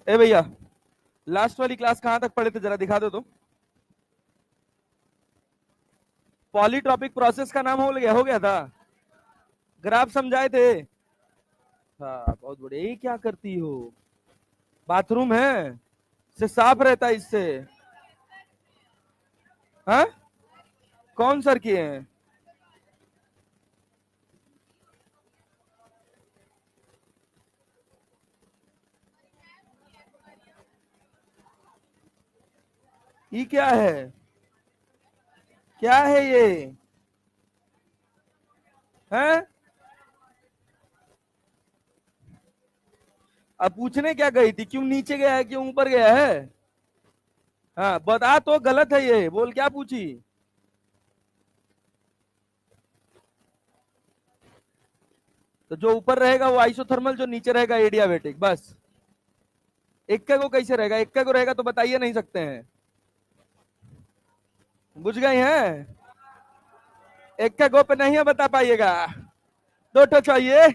ए भैया, लास्ट वाली क्लास कहां तक पढ़े थे, जरा दिखा दो तो। पॉलीट्रॉपिक प्रोसेस का नाम हो गया था, ग्राफ समझाए थे। हाँ बहुत बढ़िया। ये क्या करती हो, बाथरूम है, से साफ रहता है इससे। हाँ, कौन सर किए हैं? ये क्या है, क्या है ये? हैं? अब पूछने क्या गई थी, क्यों नीचे गया है, क्यों ऊपर गया है? हाँ बता, तो गलत है ये, बोल क्या पूछी? तो जो ऊपर रहेगा वो आइसोथर्मल, जो नीचे रहेगा एडियाबेटिक, बस। इक्का को कैसे रहेगा, इक्का को रहेगा तो बताइए नहीं सकते हैं। बुझ गए हैं? इक्का को पे नहीं बता पाइएगा, दो ठो चाहिए।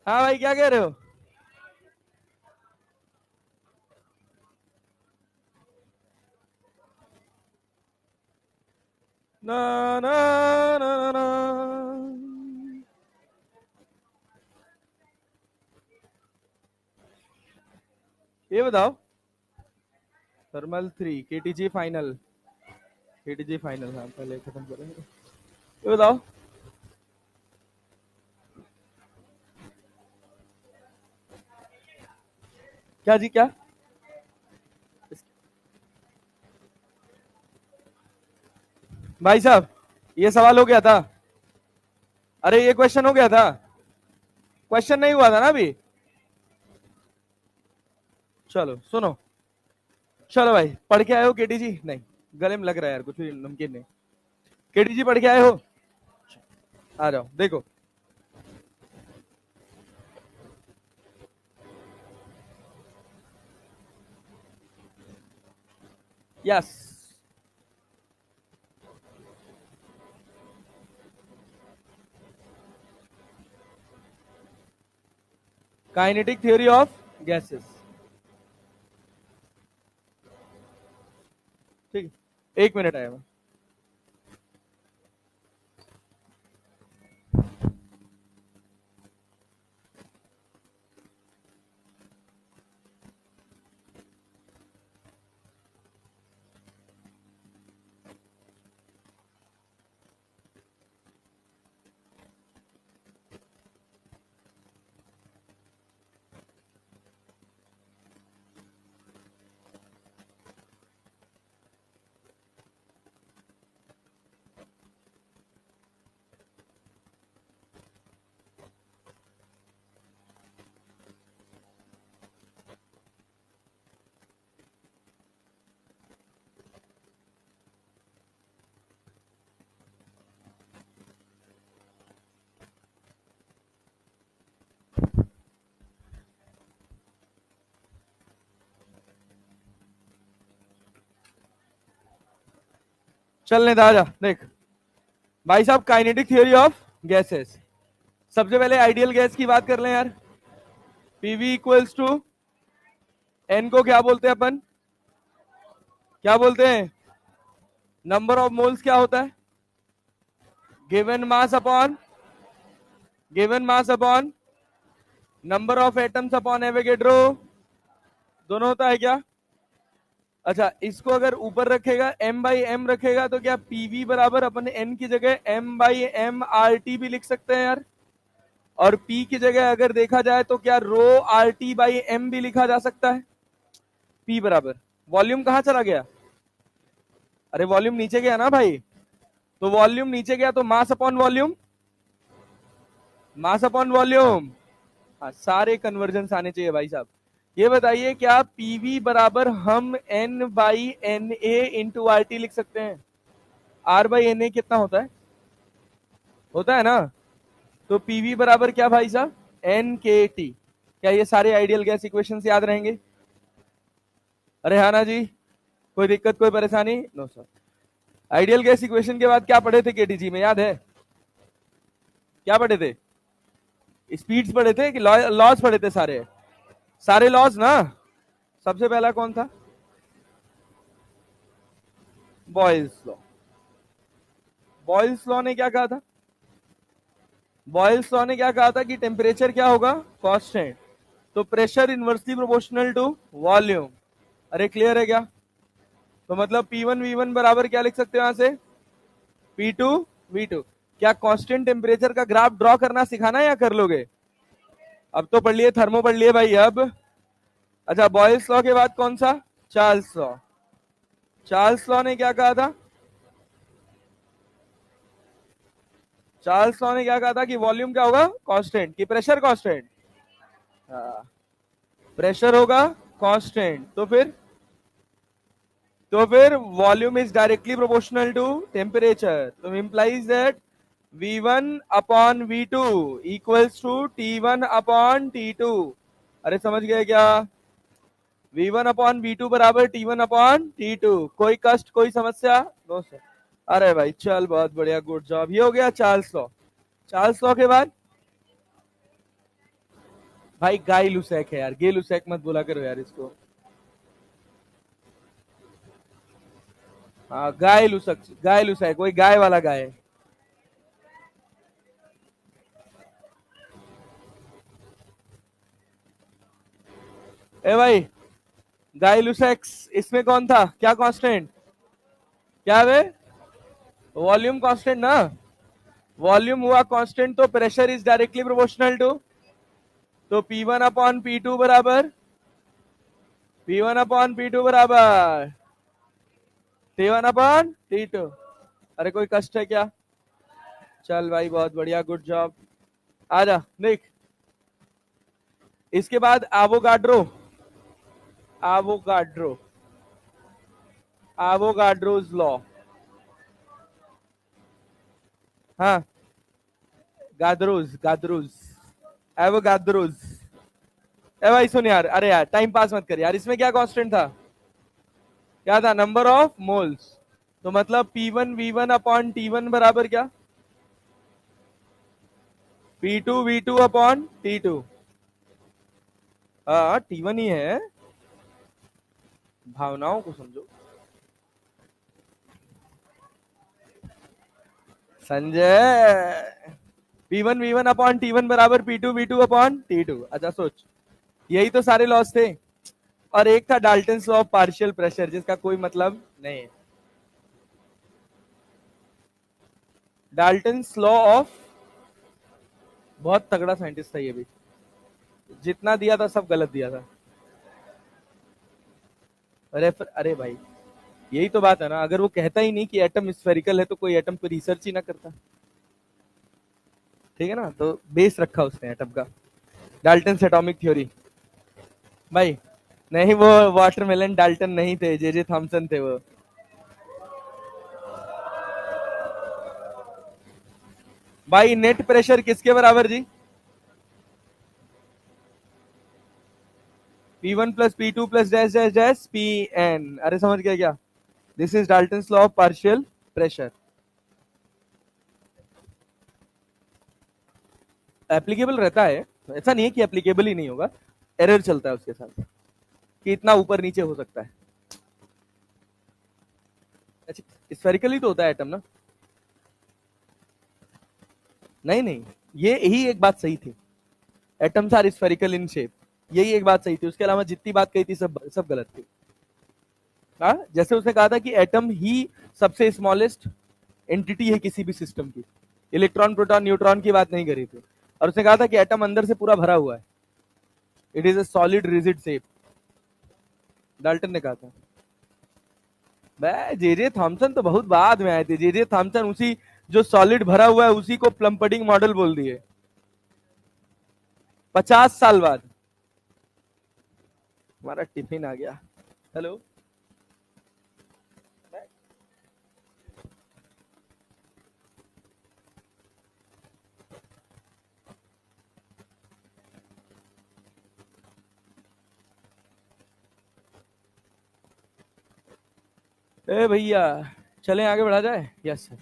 हाँ भाई, क्या कह रहे हो? ना ना ना ना। ये बताओ, thermal 3 KTG final, KTG final, हाँ पहले खत्म करेंगे। ये बताओ, क्या जी क्या? भाई साहब, ये सवाल हो गया था। अरे ये क्वेश्चन हो गया था, क्वेश्चन नहीं हुआ था ना अभी। चलो सुनो, चलो भाई, पढ़ के आए हो केटीजी? नहीं, गले में लग रहा है यार, कुछ भी नमकीन नहीं। केटीजी पढ़ के आए हो? आ जाओ देखो। Yes, kinetic theory of gases. ठीक है, एक मिनट आया मैं। चलने दा जा देख भाई साहब, काइनेटिक थ्योरी ऑफ गैसेस। सबसे पहले आइडियल गैस की बात कर लें यार। पीवी इक्वल्स टू एन को क्या बोलते हैं अपन, क्या बोलते हैं? नंबर ऑफ मोल्स क्या होता है? Given mass upon, given mass upon number of atoms upon Avogadro, दोनों होता है क्या? अच्छा, इसको अगर ऊपर रखेगा, m बाई एम रखेगा, तो क्या पीवी बराबर अपन n की जगह m by M R T भी लिख सकते हैं यार? और p की जगह अगर देखा जाए तो क्या रो आर टी बाई एम भी लिखा जा सकता है? p बराबर, वॉल्यूम कहां चला गया? अरे वॉल्यूम नीचे गया ना भाई, तो वॉल्यूम नीचे गया तो मास अपॉन वॉल्यूम, मास अपॉन वॉल्यूम। हाँ, सारे कन्वर्जन आने चाहिए भाई साहब। ये बताइए, क्या पीवी बराबर हम N by N A into R T लिख सकते हैं? आर बाई एन ए कितना होता है? होता है ना। तो पीवी बराबर क्या भाई साहब? एन के टी। क्या ये सारे आइडियल गैस इक्वेशन याद रहेंगे? अरे हाँ ना जी, कोई दिक्कत कोई परेशानी? No sir. Ideal gas equation के बाद क्या पढ़े थे केटीजी में, याद है? क्या पढ़े थे? स्पीड्स पढ़े थे कि लॉज पढ़े थे? सारे सारे लॉज ना। सबसे पहला कौन था? Boyle's law. बॉयल्स लॉ ने क्या कहा था? बॉयल्स लॉ ने क्या कहा था कि टेम्परेचर क्या होगा? कांस्टेंट। तो pressure inversely proportional to volume. अरे क्लियर है क्या? तो मतलब P1 V1 बराबर क्या लिख सकते हो यहां से? P2 V2। क्या कांस्टेंट टेम्परेचर का ग्राफ ड्रॉ करना सिखाना है या कर लोगे? अब तो पढ़ लिए, थर्मो पढ़ लिए भाई। अब अच्छा, बॉयल्स लॉ के बाद कौन सा? Charles law. चार्ल्स लॉ ने क्या कहा था? चार्ल्स लॉ ने क्या कहा था कि वॉल्यूम क्या होगा? कांस्टेंट। कि प्रेशर कांस्टेंट? हाँ, प्रेशर होगा कांस्टेंट। तो फिर volume is directly proportional to temperature. तो implies that V1 upon V2 equals to T1 upon T2। अरे समझ गए क्या? V1 अपॉन V2 बराबर T1 अपॉन T2। कोई कष्ट, कोई समस्या? No sir. अरे भाई चल, बहुत बढ़िया, गुड जॉब। ये हो गया चार्ल्स लॉ। चार्ल्स लॉ के बाद भाई गाय लुसैक है यार, गे लुसैक मत बोला करो यार इसको। हाँ, गाय लुसैक, गाय लुसैक, वही गाय वाला गाय। ए भाई, गाय लुसैक्स, इसमें कौन था? क्या कांस्टेंट? क्या है? वॉल्यूम कांस्टेंट ना। वॉल्यूम हुआ कांस्टेंट तो pressure is directly proportional to. तो P1 अपॉन P2 बराबर P1 अपॉन P2 बराबर T1 अपॉन T2। अरे कोई कष्ट है क्या? चल भाई, बहुत बढ़िया, गुड जॉब। आजा देख। इसके बाद एवोगाड्रो। Avogadro, Avogadro's law. हाँ, गाद्रोज, गाद्रोज, एवोगाद्रोज। ए भाई सुन यार, अरे यार टाइम पास मत कर यार। इसमें क्या कांस्टेंट था? क्या था? Number of moles. तो मतलब P1 V1 अपॉन T1 बराबर क्या? P2 V2 upon T2। हाँ, T1 ही है, भावनाओं को समझो Sanjay. P1 V1 upon T1 बराबर P2 V2 अपॉन T2। अच्छा सोच, यही तो सारे लॉस थे। और एक था Dalton's law of partial pressure, जिसका कोई मतलब नहीं है। डाल्टन्स लॉ ऑफ, बहुत तगड़ा साइंटिस्ट था ये भी। जितना दिया था सब गलत दिया था। अरे भाई, यही तो बात है ना। अगर वो कहता ही नहीं कि एटम स्फेरिकल है तो कोई एटम पे रिसर्च ही ना करता। ठीक है ना? तो बेस रखा उसने एटम का। Dalton atomic theory. भाई नहीं, वो वाटरमेलन डाल्टन नहीं थे, जे थॉमसन थे वो। भाई नेट प्रेशर किसके बराबर जी? P1 plus P2 plus dash dash dash Pn। अरे समझ गया क्या? This is Dalton law of partial pressure. Applicable रहता है, ऐसा नहीं है कि एप्लीकेबल ही नहीं होगा। एरर चलता है उसके साथ कि इतना ऊपर नीचे हो सकता है। अच्छा, स्फेरिकल ही तो होता है एटम ना। नहीं नहीं, ये यही एक बात सही थी। Atoms are spherical in shape. यही एक बात सही थी, उसके अलावा जितनी बात कही थी सब सब गलत थी। हाँ, जैसे उसने कहा था कि एटम ही सबसे स्मॉलेस्ट एंटिटी है किसी भी सिस्टम की। इलेक्ट्रॉन प्रोटॉन न्यूट्रॉन की बात नहीं करी थी। और उसने कहा था कि एटम अंदर से पूरा भरा हुआ है। It is a solid rigid shape, Dalton ने कहा था। जे थॉमसन तो बहुत बाद में आए थे। जे थॉमसन उसी, जो सॉलिड भरा हुआ है उसी को प्लम पडिंग मॉडल बोल दिए 50 साल बाद। हमारा टिफिन आ गया। हेलो। ए भैया, चलें आगे बढ़ा जाए? Yes sir.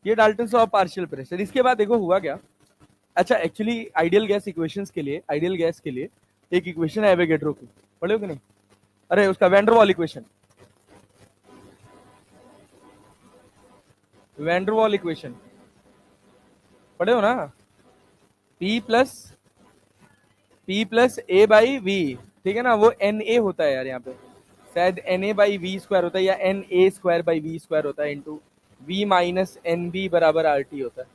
ये Dalton law of partial pressure. इसके बाद देखो हुआ क्या। अच्छा एक्चुअली आइडियल गैस इक्वेशंस के लिए, आइडियल गैस के लिए एक इक्वेशन है एवोगैड्रो की, पढ़े हो कि नहीं? अरे उसका वैंडरवाल इक्वेशन, वैंडरवाल इक्वेशन पढ़े हो ना? P plus A by V, ठीक है ना, वो एन ए होता है यार यहाँ पे, शायद N A by V square होता है या N A square by V square होता है into V minus N B बराबर आर टी होता है,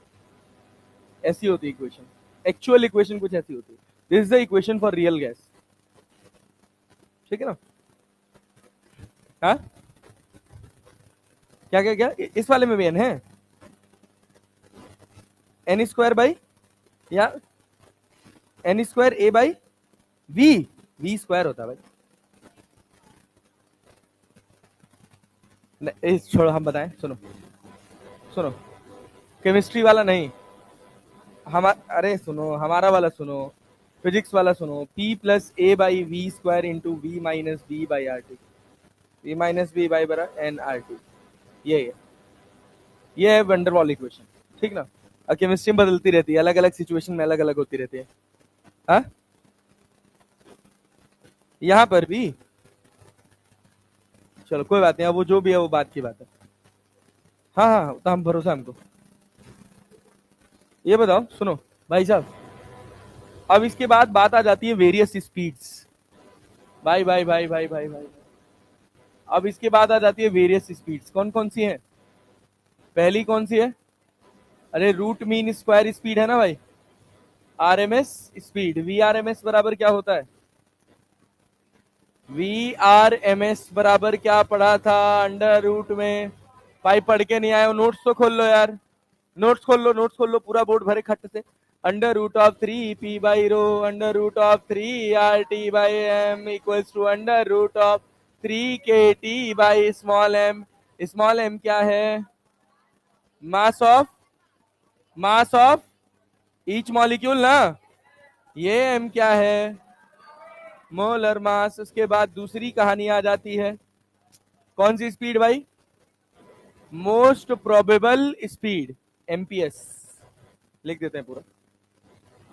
ऐसी होती है इक्वेशन, एक्चुअल इक्वेशन कुछ ऐसी होती है। This is the equation for real gas, ठीक है ना? हाँ क्या क्या क्या, इस वाले में भी एन है, एन स्क्वायर बाई या N square A by V, V square होता है भाई। छोड़ो हम बताएं, सुनो सुनो, केमिस्ट्री वाला नहीं, अरे सुनो हमारा वाला सुनो, फिजिक्स वाला सुनो, P plus A by V square into V minus B by R T, V minus B by बराबर एन आर टी, ये है वंडरवॉल इक्वेशन, ठीक ना? और केमिस्ट्री बदलती रहती है, अलग अलग सिचुएशन में अलग अलग होती रहती है। हाँ यहाँ पर भी चलो कोई बात नहीं, अब वो जो भी है वो बात की बात है। हाँ हाँ तो हम भरोसा हमको। ये बताओ सुनो भाई साहब, अब इसके बाद बात आ जाती है वेरियस स्पीड्स, भाई भाई भाई भाई भाई भाई, अब इसके बाद आ जाती है वेरियस स्पीड्स, कौन कौन सी है? पहली कौन सी है? अरे रूट मीन स्क्वायर स्पीड है ना भाई, RMS speed, V R M S बराबर क्या होता है? वी आर एम एस बराबर क्या पढ़ा था अंडर रूट में? भाई पढ़ के नहीं आए हो, नोट्स तो खोल लो यार, नोट्स खोल लो, नोट्स खोल लो, पूरा बोर्ड भरे खट से। Under root of 3 p by rho under root of 3 RT by M equals to under root of 3 KT by small M. Small M क्या है? मास ऑफ ईच मॉलिक्यूल ना, ये एम क्या है? Molar mass. उसके बाद दूसरी कहानी आ जाती है, कौन सी स्पीड भाई? मोस्ट प्रोबेबल स्पीड, एमपीएस लिख देते हैं पूरा,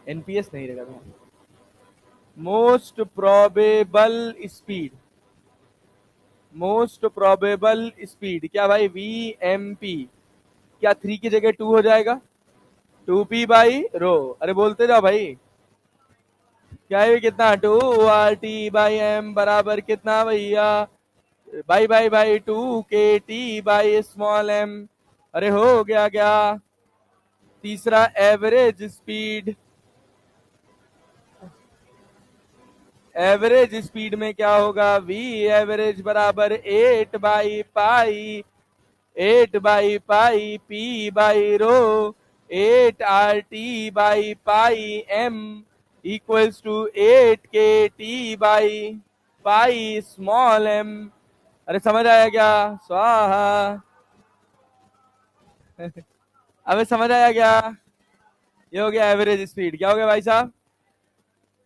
एनपीएस नहीं रहेगा, most probable speed, most probable speed क्या भाई? वी एम पी, क्या 3 की जगह 2 हो जाएगा? 2p बाई रो, अरे बोलते जाओ भाई, क्या है कितना? 2 RT बाई एम बराबर कितना भैया? By by by 2 KT by small M. अरे हो गया क्या? तीसरा एवरेज स्पीड, एवरेज स्पीड में क्या होगा? वी एवरेज बराबर 8 by pi P by rho 8 RT by pi M equals to 8 KT by pi small M. अरे समझ आया क्या? स्वाहा। अबे समझ आया क्या? ये हो गया एवरेज स्पीड, क्या हो गया भाई साहब?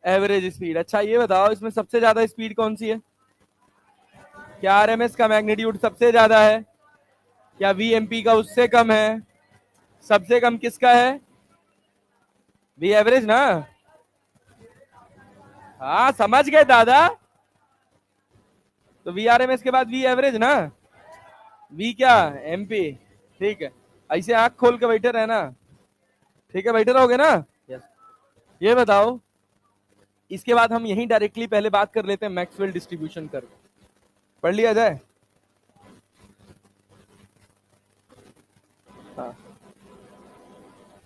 Average speed. अच्छा ये बताओ इसमें सबसे ज्यादा स्पीड कौन सी है? क्या आरएमएस का मैग्नीट्यूड सबसे ज्यादा है? क्या वीएमपी का उससे कम है? सबसे कम किसका है? वी एवरेज ना? हाँ समझ गए दादा, तो वी आरएमएस के बाद वी एवरेज ना, वी क्या? एमपी, ठीक है, ऐसे आंख खोल के बैठे रहना, ठीक है, बैठे रहोगे ना? yes. ये बताओ इसके बाद हम यहीं डायरेक्टली पहले बात कर लेते हैं मैक्सवेल डिस्ट्रीब्यूशन कर्व, पढ़ लिया जाए? हाँ,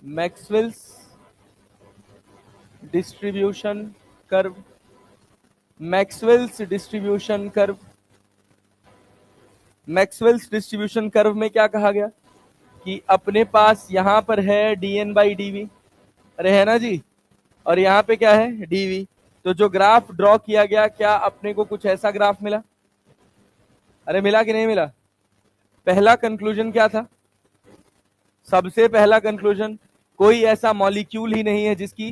Maxwell's distribution curve, Maxwell's distribution curve, Maxwell's distribution curve में क्या कहा गया कि अपने पास यहां पर है dn बाई डी, अरे है ना जी, और यहाँ पे क्या है? dv। तो जो ग्राफ ड्रॉ किया गया, क्या अपने को कुछ ऐसा ग्राफ मिला? अरे मिला कि नहीं मिला? पहला कंक्लूजन क्या था? सबसे पहला कंक्लूजन, कोई ऐसा मॉलिक्यूल ही नहीं है जिसकी,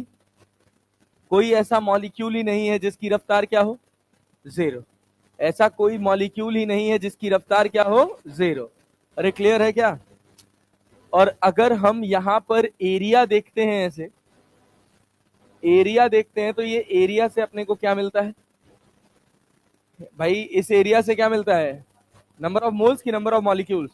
कोई ऐसा मॉलिक्यूल ही नहीं है जिसकी रफ्तार क्या हो? जीरो। ऐसा कोई मॉलिक्यूल ही नहीं है जिसकी रफ्तार क्या हो? जीरो। अरे क्लियर है क्या? और अगर हम यहां पर एरिया देखते हैं ऐसे, एरिया देखते हैं तो ये एरिया से अपने को क्या मिलता है भाई? इस एरिया से क्या मिलता है? नंबर ऑफ मोल्स की नंबर ऑफ मॉलिक्यूल्स?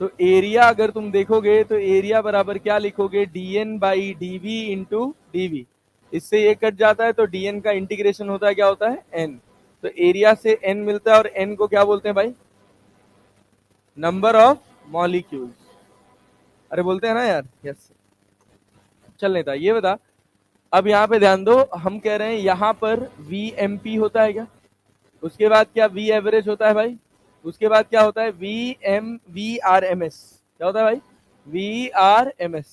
तो एरिया अगर तुम देखोगे तो एरिया बराबर क्या लिखोगे? dn by dv into dv। इससे ये कट जाता है तो dn का इंटीग्रेशन होता है, क्या होता है? n। तो एरिया से n मिलता है और n को क्या बोलते हैं भाई? Number of molecules. अरे बोलते हैं ना यार, यस। चल नेता ये बता, अब यहाँ पे ध्यान दो, हम कह रहे हैं यहाँ पर VMP होता है क्या? उसके बाद क्या V एवरेज होता है भाई? उसके बाद क्या होता है? VRMS। क्या होता है भाई? VRMS।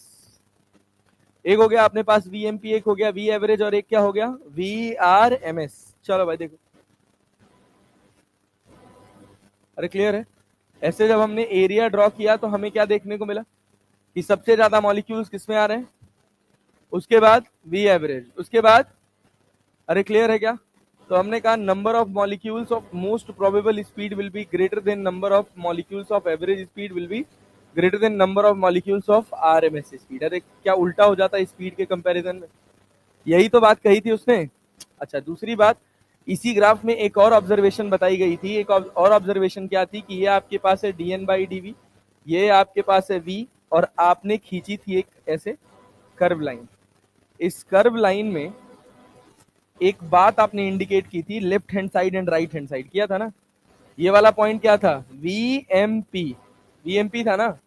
एक हो गया अपने पास VMP, एक हो गया V एवरेज, और एक क्या हो गया? VRMS। चलो भाई देखो, अरे क्लियर है? ऐसे जब हमने एरिया ड्रॉ किया तो हमें क्या देखने को मिला कि सबसे ज्यादा मॉलिक्यूल्स किसमें आ रहे हैं, उसके बाद V एवरेज, उसके बाद, अरे क्लियर है क्या? तो हमने कहा number of molecules of most probable speed will be greater than number of molecules of average speed will be greater than number of molecules of RMS speed. अरे क्या उल्टा हो जाता है स्पीड के कंपैरिजन में? यही तो बात कही थी उसने। अच्छा, दूसरी बात, इसी ग्राफ में एक और ऑब्जर्वेशन बताई गई थी। एक और ऑब्जर्वेशन क्या थी कि ये आपके पास है dn बाई dv, ये आपके पास है v, और आपने खींची थी एक ऐसे कर्व लाइन। इस कर्व लाइन में एक बात आपने इंडिकेट की थी, left hand side and right hand side, किया था ना? ये वाला पॉइंट क्या था? VMP था ना?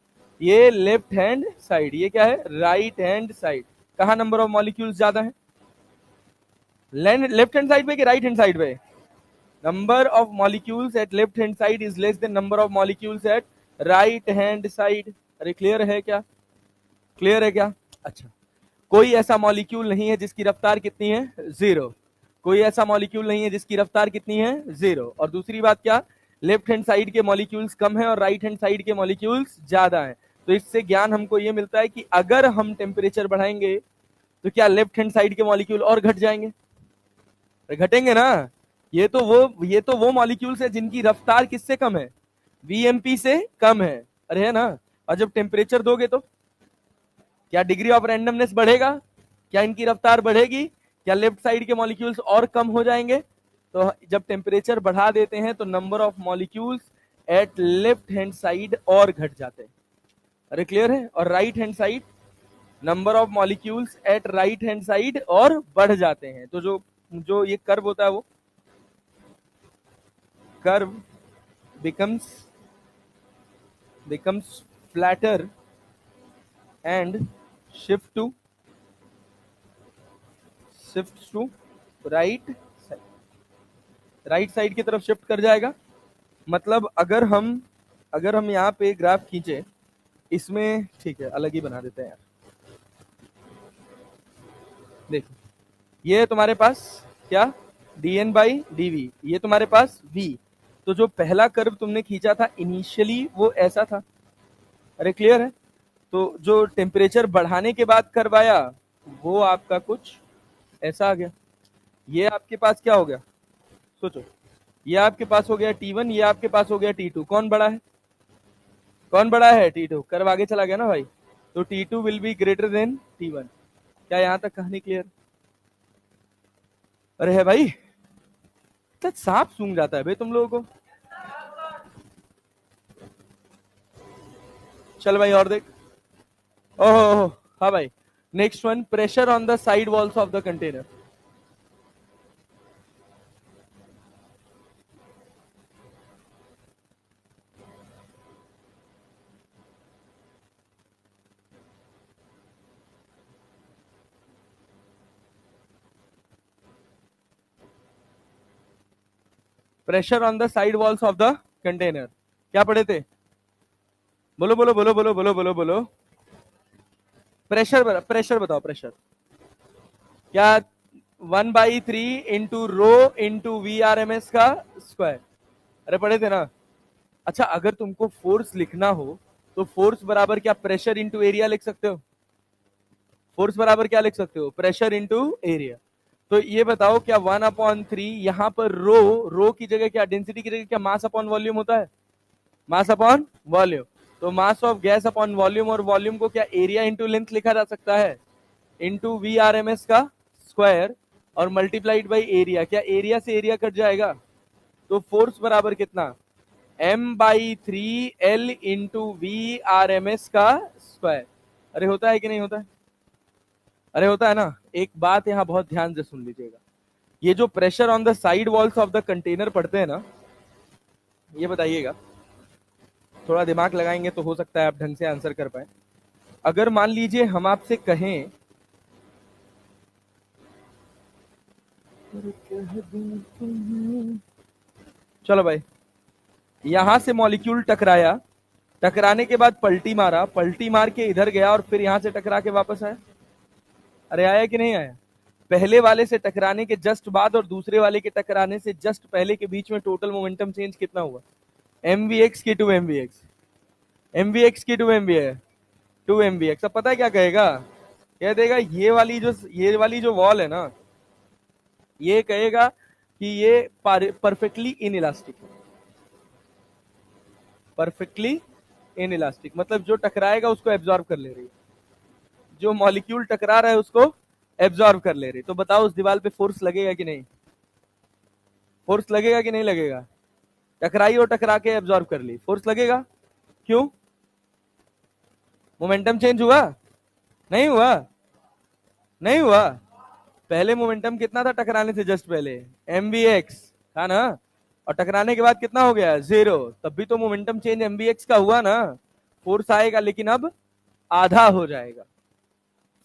ये लेफ्ट हैंड साइड, ये क्या है? Right hand side. कहा नंबर ऑफ मॉलिक्यूल्स ज्यादा है? लेफ्ट हैंड साइड पे कि राइट हैंड साइड पे? Number of molecules at left hand side is less than number of molecules at right hand side. अरे क्लियर है क्या? क्लियर है क्या? अच्छा, कोई ऐसा मॉलिक्यूल नहीं है जिसकी रफ्तार कितनी है? 0। कोई ऐसा मॉलिक्यूल नहीं है जिसकी रफ्तार कितनी है? 0। और दूसरी बात क्या? लेफ्ट हैंड साइड के मॉलिक्यूल्स कम है और राइट हैंड साइड के मॉलिक्यूल्स ज्यादा है। तो इससे ज्ञान हमको ये मिलता है कि अगर हम टेम्परेचर बढ़ाएंगे तो क्या लेफ्ट हैंड साइड के मॉलिक्यूल और घट जाएंगे? घटेंगे ना? ये तो वो मॉलिक्यूल्स है जिनकी रफ्तार किससे कम है? VMP से कम है। अरे है ना? और जब टेम्परेचर दोगे तो क्या डिग्री ऑफ रैंडमनेस बढ़ेगा? क्या इनकी रफ्तार बढ़ेगी? क्या लेफ्ट साइड के मॉलिक्यूल्स और कम हो जाएंगे? तो जब टेम्परेचर बढ़ा देते हैं तो number of molecules at left hand side और घट जाते हैं। अरे क्लियर है? और right hand side, number of molecules at right hand side और बढ़ जाते हैं। तो जो जो ये कर्व होता है, वो curve becomes flatter and shifts to right side की तरफ शिफ्ट कर जाएगा। मतलब अगर हम यहाँ पे ग्राफ खींचे, इसमें ठीक है अलग ही बना देते हैं यार। देखो, ये तुम्हारे पास क्या? dn बाई dv, ये तुम्हारे पास v। तो जो पहला कर्व तुमने खींचा था इनिशियली वो ऐसा था। अरे क्लियर है? तो जो टेम्परेचर बढ़ाने के बाद कर्व आया वो आपका कुछ ऐसा आ गया। ये आपके पास क्या हो गया? सोचो, ये आपके पास हो गया T1, ये आपके पास हो गया T2। कौन बड़ा है? कौन बड़ा है? T2। कर्व आगे चला गया ना भाई, तो T2 will be greater than T1। क्या यहां तक कहानी क्लियर? अरे है भाई, तो सांप सूंघ जाता है भाई तुम लोगों को। चल भाई और देख। ओहो, हाँ भाई, next one, pressure on the side walls of the container. Pressure on the side walls of the container, क्या पढ़े थे? बोलो बोलो बोलो बोलो बोलो बोलो बोलो। प्रेशर बताओ। प्रेशर क्या? 1/3 इंटू रो इंटू VRMS का स्क्वायर। अरे पढ़े थे ना? अच्छा, अगर तुमको फोर्स लिखना हो तो फोर्स बराबर क्या? प्रेशर इंटू एरिया लिख सकते हो। फोर्स बराबर क्या लिख सकते हो? Pressure into area. तो ये बताओ, क्या 1/3 यहाँ पर रो की जगह क्या? डेंसिटी की जगह क्या मास अपॉन वॉल्यूम होता है? Mass upon volume. तो mass of gas upon volume, और वॉल्यूम को क्या एरिया इंटू लेंथ लिखा जा सकता है? Into V R M S का स्क्वायर और मल्टीप्लाइड बाई एरिया। क्या एरिया से एरिया कट जाएगा? तो फोर्स बराबर कितना? m/3 L into V R M S का स्क्वायर। अरे होता है कि नहीं होता है? अरे होता है ना। एक बात यहां बहुत ध्यान से सुन लीजिएगा, ये जो pressure on the side walls of the container पड़ते हैं ना, ये बताइएगा, थोड़ा दिमाग लगाएंगे तो हो सकता है आप ढंग से आंसर कर पाए। अगर मान लीजिए हम आपसे कहें चलो भाई, यहां से मॉलिक्यूल टकराया, टकराने के बाद पलटी मारा, पलटी मार के इधर गया और फिर यहां से टकरा के वापस आया। अरे आया कि नहीं आया? पहले वाले से टकराने के जस्ट बाद और दूसरे वाले के टकराने से जस्ट पहले के बीच में टोटल मोमेंटम चेंज कितना हुआ? mvx की 2 mvx, mvx की 2 mvx। अब पता है क्या कहेगा? कह देगा ये वाली जो वॉल है ना, ये कहेगा कि ये परफेक्टली इन इलास्टिक है। परफेक्टली इन इलास्टिक मतलब जो टकराएगा उसको एब्जॉर्ब कर ले रही है, जो मॉलिक्यूल टकरा रहा है उसको एब्जॉर्ब कर ले रही। तो बताओ उस दीवार पे फोर्स लगेगा कि नहीं? फोर्स लगेगा कि नहीं लगेगा? टकराई और टकरा के एब्जॉर्ब कर ली, फोर्स लगेगा। क्यों? मोमेंटम चेंज हुआ? नहीं हुआ? नहीं हुआ। पहले मोमेंटम कितना था टकराने से जस्ट पहले? mvx था ना, और टकराने के बाद कितना हो गया? 0। तब भी तो मोमेंटम चेंज mvx का हुआ ना। फोर्स आएगा लेकिन अब आधा हो जाएगा।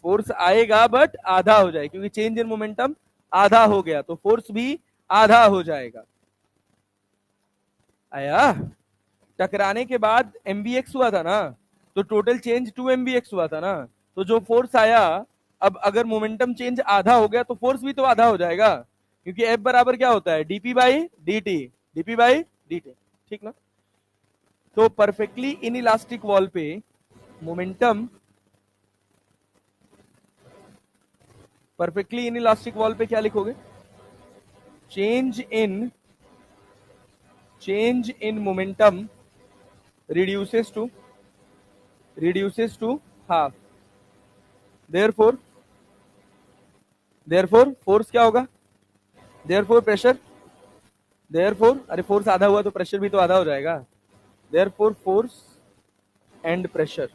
फोर्स आएगा बट आधा हो जाएगा, क्योंकि चेंज इन मोमेंटम आधा हो गया, तो फोर्स भी आधा हो जाएगा। आया? टकराने के बाद mvx हुआ था ना, तो टोटल चेंज 2 mvx हुआ था ना। तो जो फोर्स आया, अब अगर मोमेंटम चेंज आधा हो गया तो फोर्स भी तो आधा हो जाएगा, क्योंकि F बराबर क्या होता है? dp by dt, dp by dt। ठीक ना? तो परफेक्टली इन इलास्टिक वॉल पे momentum, perfectly inelastic wall पे क्या लिखोगे? Change in momentum reduces to half। Therefore force क्या होगा? देयरफॉर प्रेशर, देयरफॉर अरे फोर्स आधा हुआ तो प्रेशर भी तो आधा हो जाएगा। Therefore force and pressure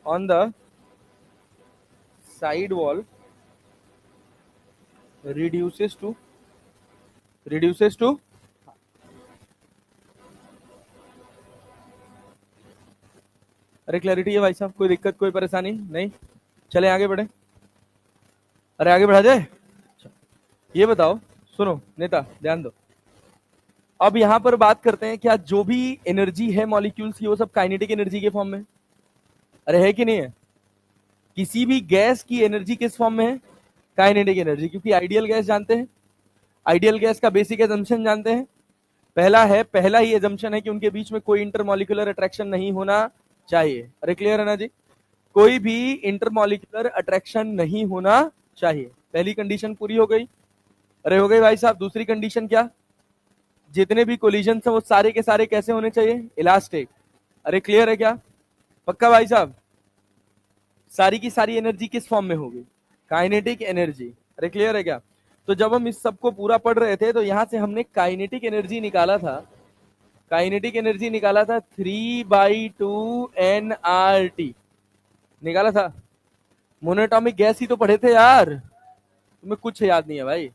on the side wall reduces to. अरे क्लैरिटी है भाई साहब? कोई दिक्कत, कोई परेशानी नहीं? चले आगे बढ़े। अरे आगे बढ़ा जाए। ये बताओ, सुनो नेता, ध्यान दो। अब यहां पर बात करते हैं, क्या जो भी एनर्जी है मॉलिक्यूल्स की वो सब काइनेटिक एनर्जी के फॉर्म में? अरे है कि नहीं है? किसी भी गैस की एनर्जी किस फॉर्म में है? Kinetic energy. क्योंकि आइडियल गैस जानते हैं, आइडियल गैस का बेसिक एजम्पशन जानते हैं। पहला ही एजम्पशन है कि उनके बीच में कोई इंटरमॉलिक्यूलर अट्रैक्शन नहीं होना चाहिए। अरे क्लियर है ना जी? कोई भी इंटरमॉलिक्यूलर अट्रैक्शन नहीं होना चाहिए। पहली कंडीशन पूरी हो गई। अरे हो गई भाई साहब। दूसरी कंडीशन क्या? जितने भी कोलिजन हैं वो सारे के सारे कैसे होने चाहिए? इलास्टिक। अरे क्लियर है क्या? पक्का भाई साहब? सारी की सारी एनर्जी किस फॉर्म में होगी? Kinetic energy. अरे क्लियर है क्या? तो जब हम इस सबको पूरा पढ़ रहे थे तो यहां से हमने काइनेटिक एनर्जी निकाला था, काइनेटिक एनर्जी निकाला था 3/2 nRT निकाला था। मोनोटॉमिक गैस ही तो पढ़े थे यार, तुम्हें कुछ याद नहीं है भाई।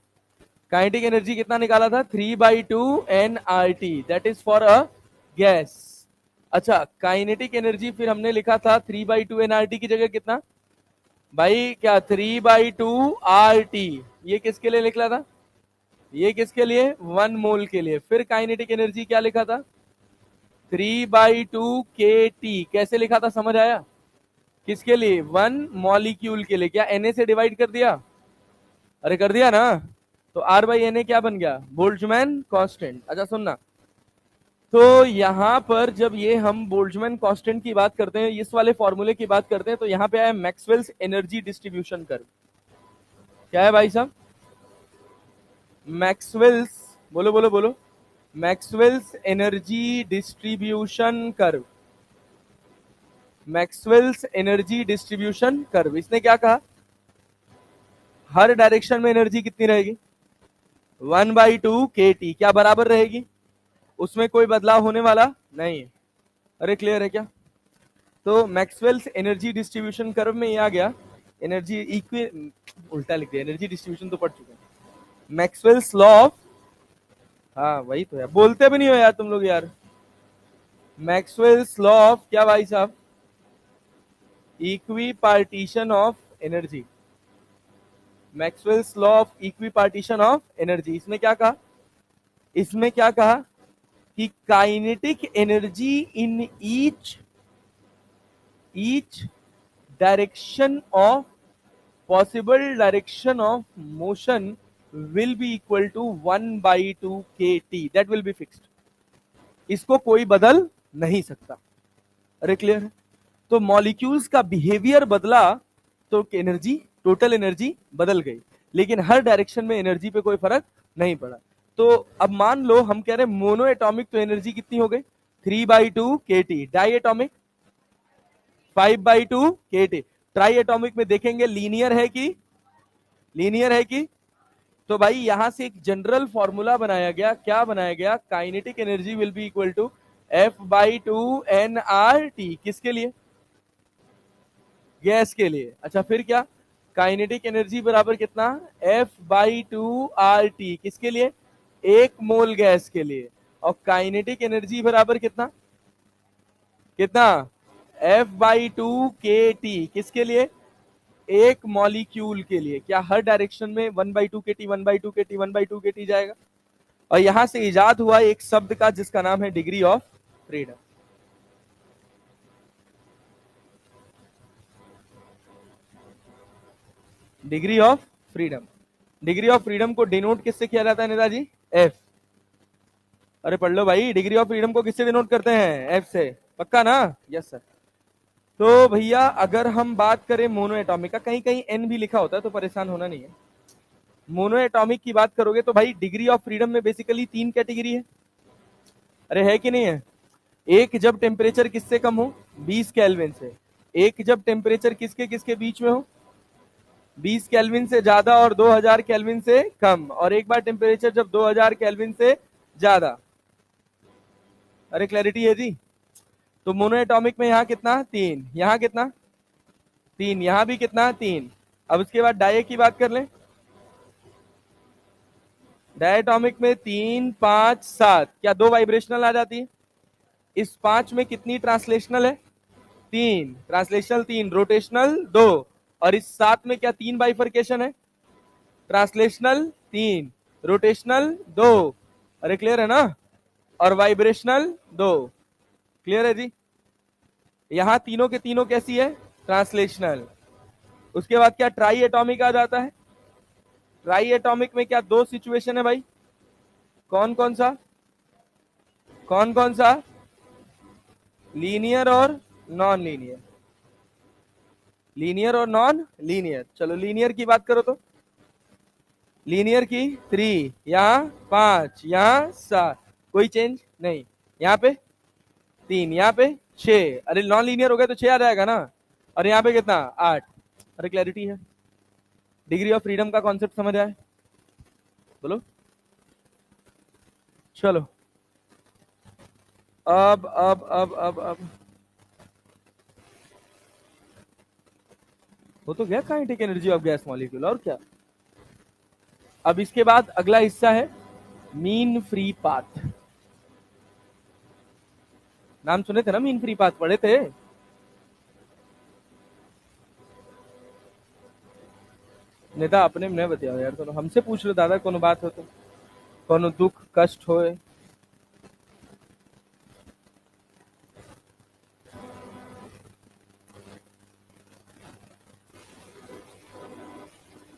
काइनेटिक एनर्जी कितना निकाला था? 3/2 nRT, that is for a gas. अच्छा, काइनेटिक एनर्जी फिर हमने लिखा था 3/2 nRT की जगह कितना भाई? क्या 3/2 RT। ये किसके लिए लिखा था? ये किसके लिए? 1 मोल के लिए। फिर काइनेटिक एनर्जी क्या लिखा था? 3/2 kT। कैसे लिखा था, समझ आया? किसके लिए? 1 मॉलिक्यूल के लिए। क्या Na से डिवाइड कर दिया? अरे कर दिया ना। तो R/Na क्या बन गया? Boltzmann constant. अच्छा सुनना, तो यहां पर जब ये हम बोल्ट्जमैन कांस्टेंट की बात करते हैं, इस वाले फॉर्मूले की बात करते हैं, तो यहां पे आया मैक्सवेल्स एनर्जी डिस्ट्रीब्यूशन कर्व। क्या है भाई साहब? मैक्सवेल्स, बोलो बोलो बोलो, Maxwell's energy distribution curve. Maxwell's energy distribution curve, इसने क्या कहा, हर डायरेक्शन में एनर्जी कितनी रहेगी, 1/2 kT, क्या बराबर रहेगी, उसमें कोई बदलाव होने वाला नहीं है। अरे क्लियर है क्या? तो मैक्सवेल्स एनर्जी डिस्ट्रीब्यूशन कर्व में ये आ गया, एनर्जी इक्वी, उल्टा लिख दिया, एनर्जी डिस्ट्रीब्यूशन तो पढ़ चुके हैं, मैक्सवेल्स लॉ ऑफ, हाँ वही तो यार, बोलते भी नहीं हो यार तुम लोग यार, मैक्सवेल्स लॉ ऑफ क्या भाई साहब, equi partition of energy, Maxwell's law of equi partition of energy, इसमें क्या कहा, इसमें क्या कहा कि kinetic energy in each direction of possible direction of motion will be equal to 1/2 kT, that will be fixed, इसको कोई बदल नहीं सकता। अरे क्लियर है? तो मॉलिक्यूल्स का बिहेवियर बदला तो एनर्जी, टोटल एनर्जी बदल गई, लेकिन हर डायरेक्शन में एनर्जी पे कोई फर्क नहीं पड़ा। तो अब मान लो हम कह रहे हैं मोनो एटॉमिक, तो एनर्जी कितनी हो गई, 3/2 kT, diatomic 5/2 kT, triatomic में देखेंगे लीनियर है कि, लीनियर है कि, तो भाई यहां से एक जनरल फॉर्मूला बनाया गया, क्या बनाया गया, kinetic energy will be equal to F/2nRT, किसके लिए, गैस के लिए। अच्छा फिर क्या, काइनेटिक एनर्जी बराबर कितना, F/2RT, किसके लिए, 1 मोल गैस के लिए, और काइनेटिक एनर्जी बराबर कितना, कितना, F/2kT, किसके लिए, 1 मॉलिक्यूल के लिए। क्या हर डायरेक्शन में 1/2 kT 1/2 kT 1/2 kT जाएगा। और यहां से इजाद हुआ एक शब्द का जिसका नाम है degree of freedom. Degree of freedom, degree of freedom को डिनोट किससे किया जाता है नेताजी, एफ। अरे पढ़ लो भाई, डिग्री ऑफ फ्रीडम को किससे डिनोट करते हैं, एफ से, पक्का ना, यस सर। तो भैया अगर हम बात करें मोनो एटॉमिक का, कहीं कहीं एन भी लिखा होता है तो परेशान होना नहीं है, मोनो एटॉमिक की बात करोगे तो भाई डिग्री ऑफ फ्रीडम में बेसिकली 3 कैटेगरी है। अरे है कि नहीं है, एक जब टेम्परेचर किससे कम हो, 20 केल्विन से, एक जब टेम्परेचर किसके किसके बीच में हो, 20 केल्विन से ज्यादा और 2000 केल्विन से कम, और एक बार टेम्परेचर जब 2000 केल्विन से ज्यादा। अरे क्लैरिटी है जी। तो मोनो एटॉमिक में यहाँ कितना, 3, यहाँ कितना, 3, यहाँ भी कितना, 3। अब उसके बाद डाई की बात कर लें, डायटॉमिक में 3, 5, 7, क्या 2 वाइब्रेशनल आ जाती है, इस 5 में कितनी ट्रांसलेशनल है, 3, ट्रांसलेशनल 3, रोटेशनल 2, और इस 7 में क्या 3 बाइफर्केशन है, ट्रांसलेशनल 3, रोटेशनल 2। अरे क्लियर है ना, और वाइब्रेशनल 2, क्लियर है जी। यहां तीनों के तीनों कैसी है, ट्रांसलेशनल। उसके बाद क्या ट्राई एटॉमिक आ जाता है, ट्राई एटॉमिक में क्या 2 सिचुएशन है भाई, कौन कौन सा, कौन कौन सा, लीनियर और नॉन लीनियर, लीनियर और नॉन लीनियर। चलो लीनियर की बात करो तो, लीनियर की 3, यहाँ 5, यहाँ 7, कोई चेंज नहीं, यहाँ पे 3, यहाँ पे 6, अरे नॉन लीनियर हो गया तो 6 आ जाएगा ना, और यहाँ पे कितना, 8। अरे क्लैरिटी है, डिग्री ऑफ फ्रीडम का कॉन्सेप्ट समझ आए, बोलो। चलो अब वो तो गया kinetic energy of gas molecule, और क्या। अब इसके बाद अगला हिस्सा है मीन फ्री पाथ। नाम सुने थे ना, मीन फ्री पाथ पढ़े थे। नेता अपने में बताओ यार, तो हमसे पूछ लो दादा, कोनो बात हो तो, कोनो दुख कष्ट होए।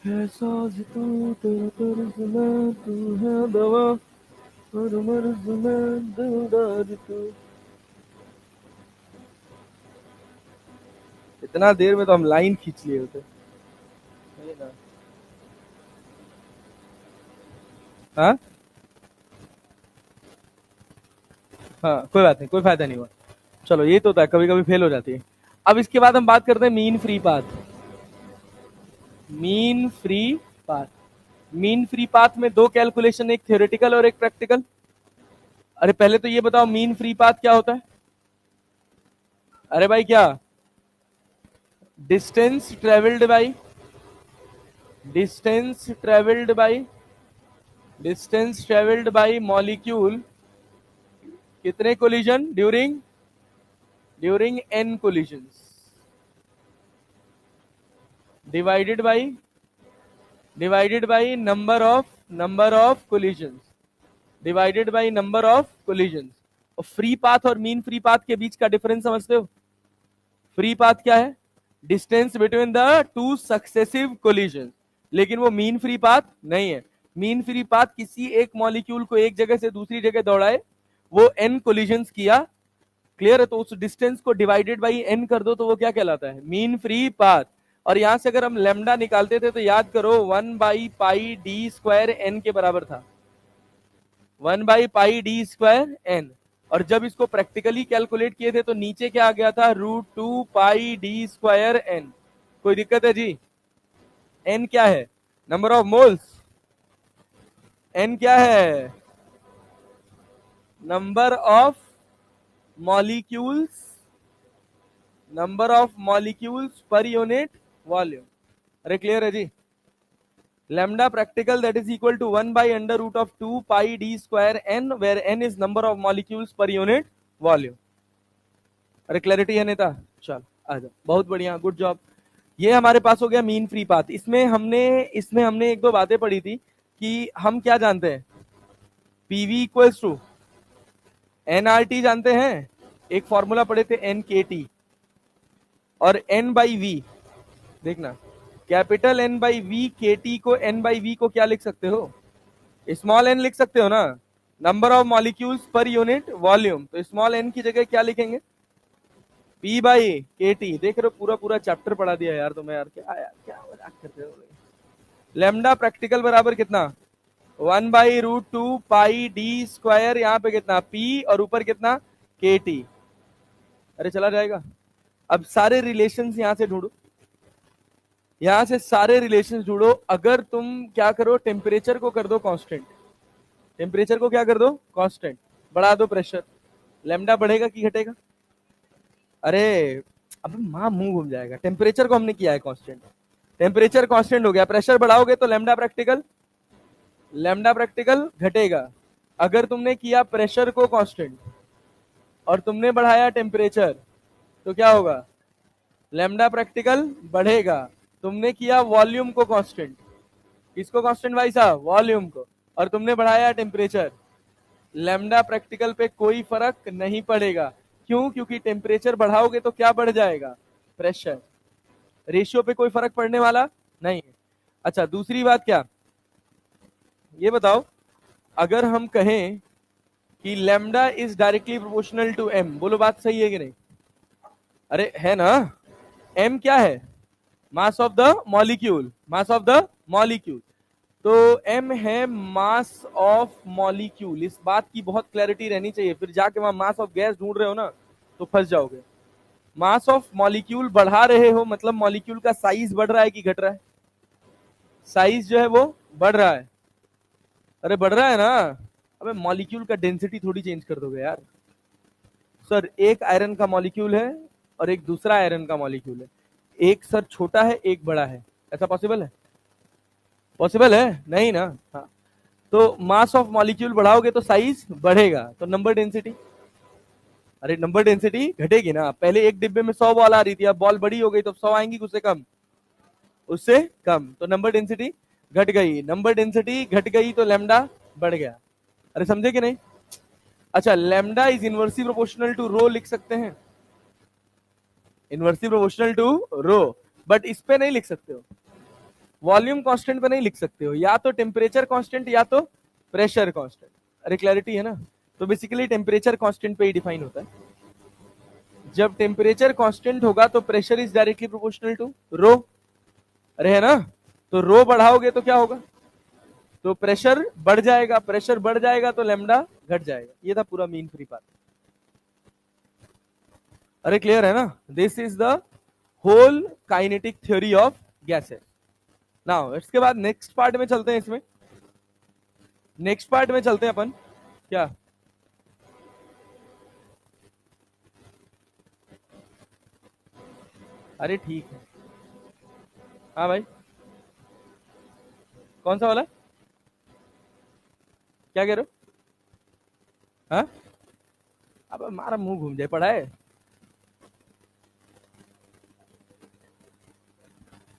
है साज तू तेरा तर्ज में, तू है दवा और मर्ज में दिलदार तू। इतना देर में तो हम लाइन खींच लिए होते। हाँ हाँ कोई बात नहीं, कोई फायदा नहीं हुआ। चलो ये तो होता है, कभी कभी फेल हो जाती है। अब इसके बाद हम बात करते हैं mean free path. Mean free path, mean free path में दो कैलकुलेशन, एक थ्योरेटिकल और एक प्रैक्टिकल। अरे पहले तो ये बताओ मीन फ्री पाथ क्या होता है? अरे भाई क्या? Distance travelled by, distance travelled by, distance travelled by molecule, कितने collision during, during n collisions, divided by, divided by number of collisions, divided by number of collisions. और फ्री पाथ और mean free path के बीच का difference समझते हो? Free path क्या है? Distance between the two successive collision, लेकिन वो मीन फ्री पाथ नहीं है। मीन फ्री पाथ किसी एक मॉलिक्यूल को एक जगह से दूसरी जगह दौड़ाए, वो n कोलिजन्स किया, क्लियर है, तो उस डिस्टेंस को डिवाइडेड बाई n कर दो तो वो क्या कहलाता है? Mean free path. और यहां से अगर हम लेमडा निकालते थे तो याद करो 1/πd² n के बराबर था, 1/πd²n। और जब इसको प्रैक्टिकली कैलकुलेट किए थे तो नीचे क्या आ गया था? √2πd²n। कोई दिक्कत है जी? n क्या है? Number of moles. n क्या है? Number of molecules, number of molecules per unit volume. अरे क्लियर है जी? lambda practical that is equal to 1/√2πd²n where n is number of molecules per unit volume। अरे clarity है नेता? चल आ जाओ, बहुत बढ़िया, गुड जॉब। ये हमारे पास हो गया मीन फ्री पाथ। इसमें हमने एक दो बातें पढ़ी थी कि हम क्या जानते हैं, पीवी इक्वल्स टू एनआरटी जानते हैं, एक फॉर्मूला पढ़े थे एनकेटी, और एन बाई वी, देखना कैपिटल एन बाई वी के टी को, एन बाई वी को क्या लिख सकते हो? स्मॉल एन लिख सकते हो ना, number of molecules per unit volume. तो स्मॉल एन की जगह क्या लिखेंगे? पी बाई के टी। देख रहे हो, पूरा पूरा चैप्टर पढ़ा दिया यार तुम्हें यार, क्या यार, क्या मजाक करते हो। लेमडा प्रैक्टिकल बराबर कितना? 1/√2πd², यहाँ पे कितना? पी, और ऊपर कितना? के टी। अरे चला जाएगा। अब सारे रिलेशंस यहां से ढूंढो, यहां से सारे रिलेशंस ढूंढो। अगर तुम क्या करो, टेम्परेचर को कर दो कांस्टेंट, टेम्परेचर को क्या कर दो? कांस्टेंट। बढ़ा दो प्रेशर, लेमडा बढ़ेगा कि घटेगा? अरे अब मां मुंह घूम जाएगा। टेम्परेचर को हमने किया है कांस्टेंट, टेम्परेचर कांस्टेंट हो गया, प्रेशर बढ़ाओगे तो लेमडा प्रैक्टिकल, लेमडा प्रैक्टिकल घटेगा। अगर तुमने किया प्रेशर को कांस्टेंट और तुमने बढ़ाया टेम्परेचर तो क्या होगा? लेमडा प्रैक्टिकल बढ़ेगा। तुमने किया वॉल्यूम को कांस्टेंट, किसको कांस्टेंट भाई साहब? वॉल्यूम को, और तुमने बढ़ाया टेम्परेचर, लेमडा प्रैक्टिकल पे कोई फर्क नहीं पड़ेगा। क्यों? क्योंकि टेम्परेचर बढ़ाओगे तो क्या बढ़ जाएगा? प्रेशर। रेशियो पे कोई फर्क पड़ने वाला नहीं है। अच्छा दूसरी बात क्या, ये बताओ, अगर हम कहें कि lambda is directly proportional to M, बोलो बात सही है कि नहीं? अरे है ना? एम क्या है? Mass of the molecule, mass of the molecule. तो एम है मास ऑफ मॉलिक्यूल। इस बात की बहुत क्लैरिटी रहनी चाहिए, फिर जाके वहां मास ऑफ गैस ढूंढ रहे हो ना तो फंस जाओगे। मास ऑफ मॉलिक्यूल बढ़ा रहे हो मतलब मॉलिक्यूल का साइज बढ़ रहा है कि घट रहा है? साइज जो है वो बढ़ रहा है। अरे बढ़ रहा है ना? अबे मॉलिक्यूल का डेंसिटी थोड़ी चेंज कर दोगे यार। सर एक आयरन का मॉलिक्यूल है और एक दूसरा आयरन का मॉलिक्यूल है, एक सर छोटा है एक बड़ा है, ऐसा पॉसिबल है? पॉसिबल है नहीं ना? हाँ, तो मास ऑफ मॉलिक्यूल बढ़ाओगे तो साइज बढ़ेगा, तो नंबर डेंसिटी, अरे नंबर डेंसिटी घटेगी ना। पहले एक डिब्बे में 100 बॉल आ रही थी, अब बॉल बड़ी हो गई तो 100 आएंगी, उससे कम, उससे कम, तो नंबर डेंसिटी घट गई। नंबर डेंसिटी घट गई तो लेमडा बढ़ गया। अरे समझे कि नहीं? अच्छा lambda is inversely proportional to rho लिख सकते हैं, inversely proportional to rho, but इस पे नहीं लिख सकते हो, वॉल्यूम कांस्टेंट पे नहीं लिख सकते हो, या तो टेम्परेचर कांस्टेंट या तो प्रेशर कांस्टेंट। अरे क्लैरिटी है ना? तो बेसिकली टेम्परेचर कांस्टेंट पे ही डिफाइन होता है। जब टेम्परेचर कांस्टेंट होगा तो pressure is directly proportional to rho. अरे है ना? तो रो बढ़ाओगे तो क्या होगा? तो प्रेशर बढ़ जाएगा, प्रेशर बढ़ जाएगा तो लेमडा घट जाएगा। ये था पूरा मीन फ्री पाथ। अरे क्लियर है ना? This is the whole kinetic theory of gases. Now इसके बाद नेक्स्ट पार्ट में चलते हैं, इसमें नेक्स्ट पार्ट में चलते हैं अपन। क्या? अरे ठीक है। हाँ भाई, कौन सा वाला? क्या कह रहे हो? हाँ, अब हमारा मुंह घूम जाए, पढ़ा है।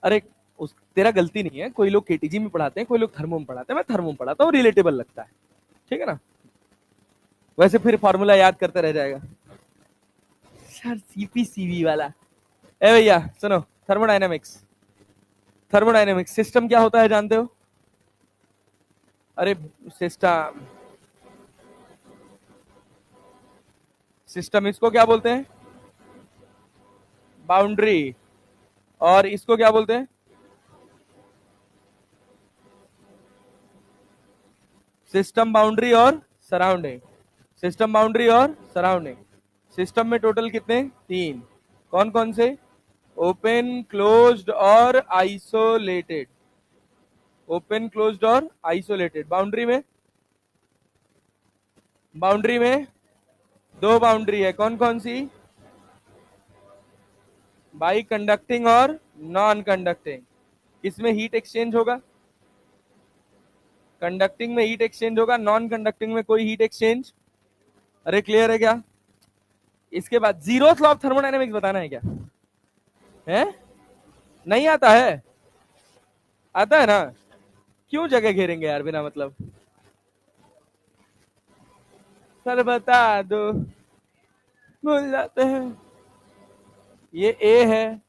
अरे उस तेरा गलती नहीं है, कोई लोग केटीजी में पढ़ाते हैं, कोई लोग थर्मो में पढ़ाते हैं, मैं थर्मो में पढ़ाता हूँ, रिलेटेबल लगता है, ठीक है ना? वैसे फिर फॉर्मूला याद करते रह जाएगा सर, सीपीसीबी वाला। ए भैया सुनो, थर्मोडायनेमिक्स। थर्मोडायनेमिक्स सिस्टम क्या होता है जानते हो? अरे सिस्टम, सिस्टम इसको क्या बोलते हैं? बाउंड्री। और इसको क्या बोलते हैं? सिस्टम, बाउंड्री और सराउंडिंग। सिस्टम, बाउंड्री और सराउंडिंग। सिस्टम में टोटल कितने? तीन। कौन कौन से? ओपन, क्लोज्ड और आइसोलेटेड। ओपन, क्लोज्ड और आइसोलेटेड। बाउंड्री में, बाउंड्री में दो बाउंड्री है, कौन कौन सी? बाई कंडक्टिंग और नॉन कंडक्टिंग। किसमें हीट एक्सचेंज होगा? कंडक्टिंग में हीट एक्सचेंज होगा, नॉन कंडक्टिंग में कोई हीट एक्सचेंज। अरे क्लियर है क्या? इसके बाद जीरोथ लॉ ऑफ थर्मोडायनेमिक्स बताना है क्या? है? नहीं आता है? आता है ना? क्यों जगह घेरेंगे यार बिना मतलब? सर बता दो, भूल जाते हैं। ये ए है,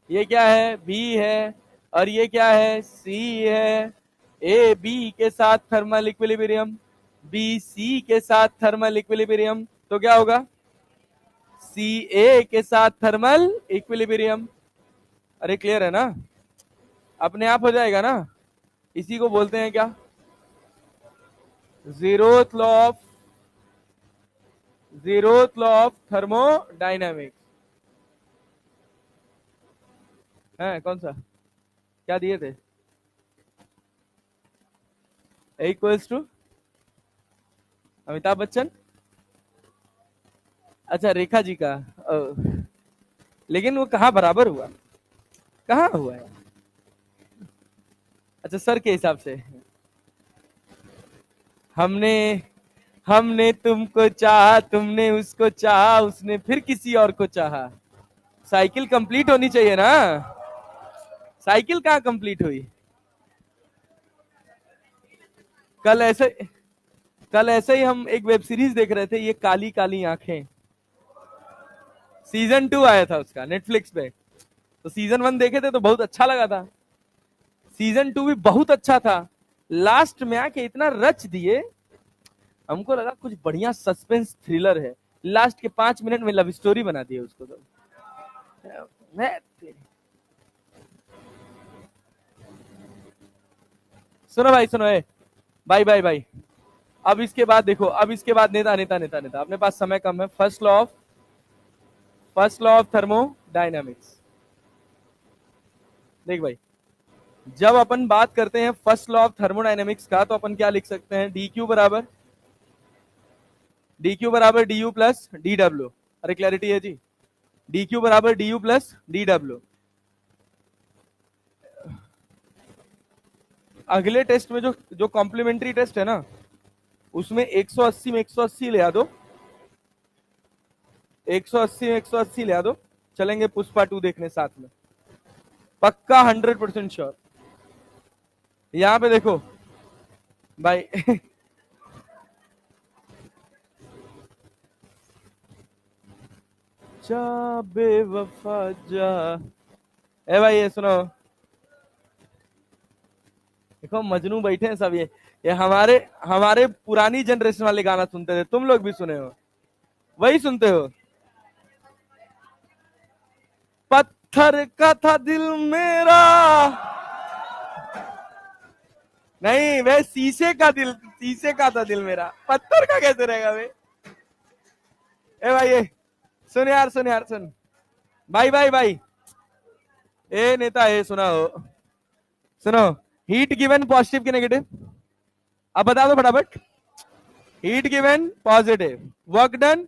ये क्या है? बी है, और ये क्या है? सी है। ए बी के साथ थर्मल इक्विलिब्रियम, बी सी के साथ थर्मल इक्विलिब्रियम, तो क्या होगा? सी ए के साथ थर्मल इक्विलिब्रियम। अरे क्लियर है ना? अपने आप हो जाएगा ना? इसी को बोलते हैं क्या? Zeroth law of, zeroth law of thermodynamics है। कौन सा? क्या दिए थे? Equals to Amitabh Bachchan. अच्छा, रेखा जी का। लेकिन वो कहाँ बराबर हुआ? कहाँ हुआ है? अच्छा, सर के हिसाब से। हमने हमने तुमको चाहा, तुमने उसको चाहा, उसने फिर किसी और को चाहा। साइकिल कंप्लीट होनी चाहिए ना? साइकिल कहाँ कंप्लीट हुई? कल ऐसे कल ऐसे ही हम एक वेब सीरीज देख रहे थे, ये काली काली आंखें। सीजन 2 आया था उसका नेटफ्लिक्स पे। तो सीजन 1 देखे थे तो बहुत अच्छा लगा था, सीजन 2 भी बहुत अच्छा था। लास्ट में आके इतना रच दिए, हमको लगा कुछ बढ़िया सस्पेंस थ्रिलर है, लास्ट के 5 मिनट में लव स्टोरी बना दिए उसको। तो मैं, सुनो भाई, सुनो ए, भाई भाई भाई, अब इसके बाद देखो, अब इसके बाद नेता नेता नेता नेता, अपने पास समय कम है। First law of thermodynamics. देख भाई, जब अपन बात करते हैं फर्स्ट लॉ ऑफ थर्मोडायनेमिक्स का, तो अपन क्या लिख सकते हैं? डी क्यू बराबर D U plus D W. अरे क्लैरिटी है जी? डी क्यू बराबर D U plus D W. अगले टेस्ट में जो जो कॉम्प्लीमेंट्री टेस्ट है ना, उसमें 180 में 180 ले आ दो, 180 में 180 ले आ दो, चलेंगे पुष्पा 2 देखने साथ में, पक्का 100% श्योर। यहां पे देखो भाई जा बेवफा जा। ए भाई ये सुनो, देखो मजनू बैठे हैं सब, ये हमारे हमारे पुरानी जनरेशन वाले गाना सुनते थे, तुम लोग भी सुने हो, वही सुनते हो। पत्थर का था दिल मेरा, नहीं वे शीशे का दिल, शीशे का था दिल मेरा, पत्थर का कैसे रहेगा वे? ए भाई ये सुन यार, सुन यार, सुन। भाई भाई भाई, ए नेता, ए सुनो, सुनो। हीट गिवन पॉजिटिव की नेगेटिव? अब बता दो फटाफट। Heat given positive, work done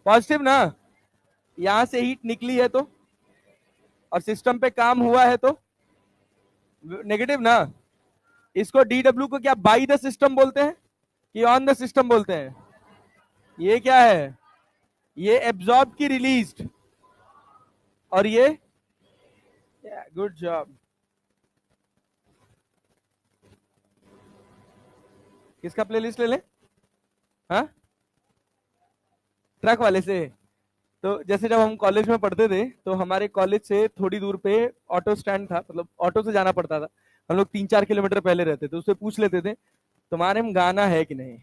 positive ना। यहां से हीट निकली है तो, और सिस्टम पे काम हुआ है तो नेगेटिव ना। इसको डीडब्ल्यू को क्या बाई द सिस्टम बोलते हैं कि ऑन द सिस्टम बोलते हैं? ये क्या है? ये एब्जॉर्ब की रिलीज्ड, और ये गुड जॉब। किसका प्लेलिस्ट ले ले? हाँ, ट्रक वाले से। तो जैसे जब हम कॉलेज में पढ़ते थे तो हमारे कॉलेज से थोड़ी दूर पे ऑटो स्टैंड था, मतलब ऑटो से जाना पड़ता था। हम लोग 3-4 किलोमीटर पहले रहते थे, उससे पूछ लेते थे तुम्हारे में गाना है कि नहीं,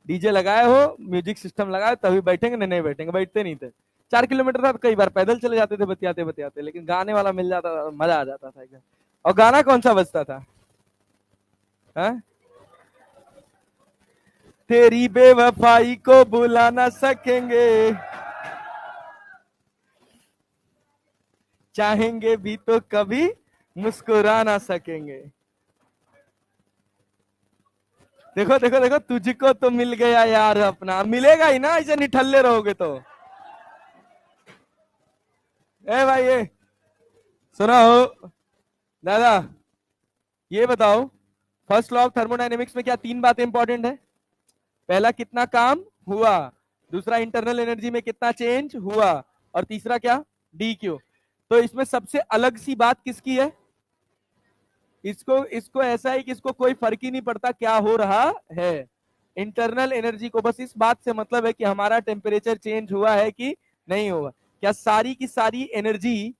डीजे लगाए हो, म्यूजिक सिस्टम लगाए तभी बैठेंगे, नहीं नहीं बैठेंगे, बैठते नहीं थे। 4 किलोमीटर था तो कई बार पैदल चले जाते थे बतियाते बतियाते, लेकिन गाने वाला मिल जाता था, मजा आ जाता था एकदम। और गाना कौन सा बजता था? हा? तेरी बेवफाई को बुला ना सकेंगे, चाहेंगे भी तो कभी मुस्कुरा ना सकेंगे। देखो देखो देखो, तुझको तो मिल गया यार अपना, मिलेगा ही ना, ऐसे निठल्ले रहोगे तो। ए भाई, ये सुना हो दादा, ये बताओ, फर्स्ट लॉ ऑफ थर्मोडायनेमिक्स में क्या 3 बातें इंपॉर्टेंट है? पहला, कितना काम हुआ। दूसरा, इंटरनल एनर्जी में कितना चेंज हुआ। और तीसरा क्या? D Q. तो इसमें सबसे अलग सी बात किसकी है? इसको इसको ऐसा है कि इसको कोई फर्क ही नहीं पड़ता क्या हो रहा है। इंटरनल एनर्जी को बस इस बात से मतलब है कि हमारा टेम्परेचर चेंज हुआ है कि नहीं हुआ। क्या सारी की सारी एनर्जी,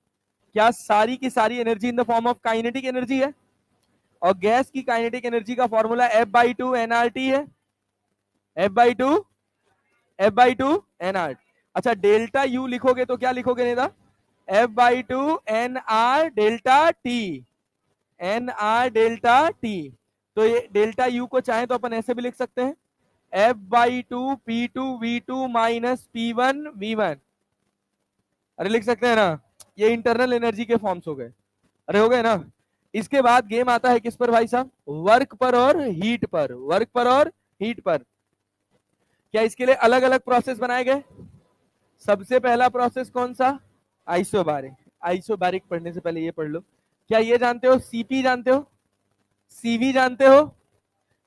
क्या सारी की सारी energy in the form of kinetic energy है? और गैस की काइनेटिक एनर्जी का फॉर्मूला F/2 nRT है। F/2 nRT। अच्छा, डेल्टा यू लिखोगे तो क्या लिखोगे नेता? F/2 nR delta T, nR delta T. तो ये डेल्टा यू को चाहे तो अपन ऐसे भी लिख सकते हैं, F/2 P2 V2 minus P1 V1। अरे लिख सकते हैं ना, ये इंटरनल एनर्जी के फॉर्म्स हो गए। अरे हो गए ना। इसके बाद गेम आता है किस पर भाई साहब? वर्क पर और हीट पर, वर्क पर और हीट पर। क्या इसके लिए अलग अलग प्रोसेस बनाए गए? सबसे पहला प्रोसेस कौन सा? आइसोबारिक। आइसोबारिक पढ़ने से पहले ये पढ़ लो। क्या ये जानते हो? सीपी जानते हो? सीवी जानते हो?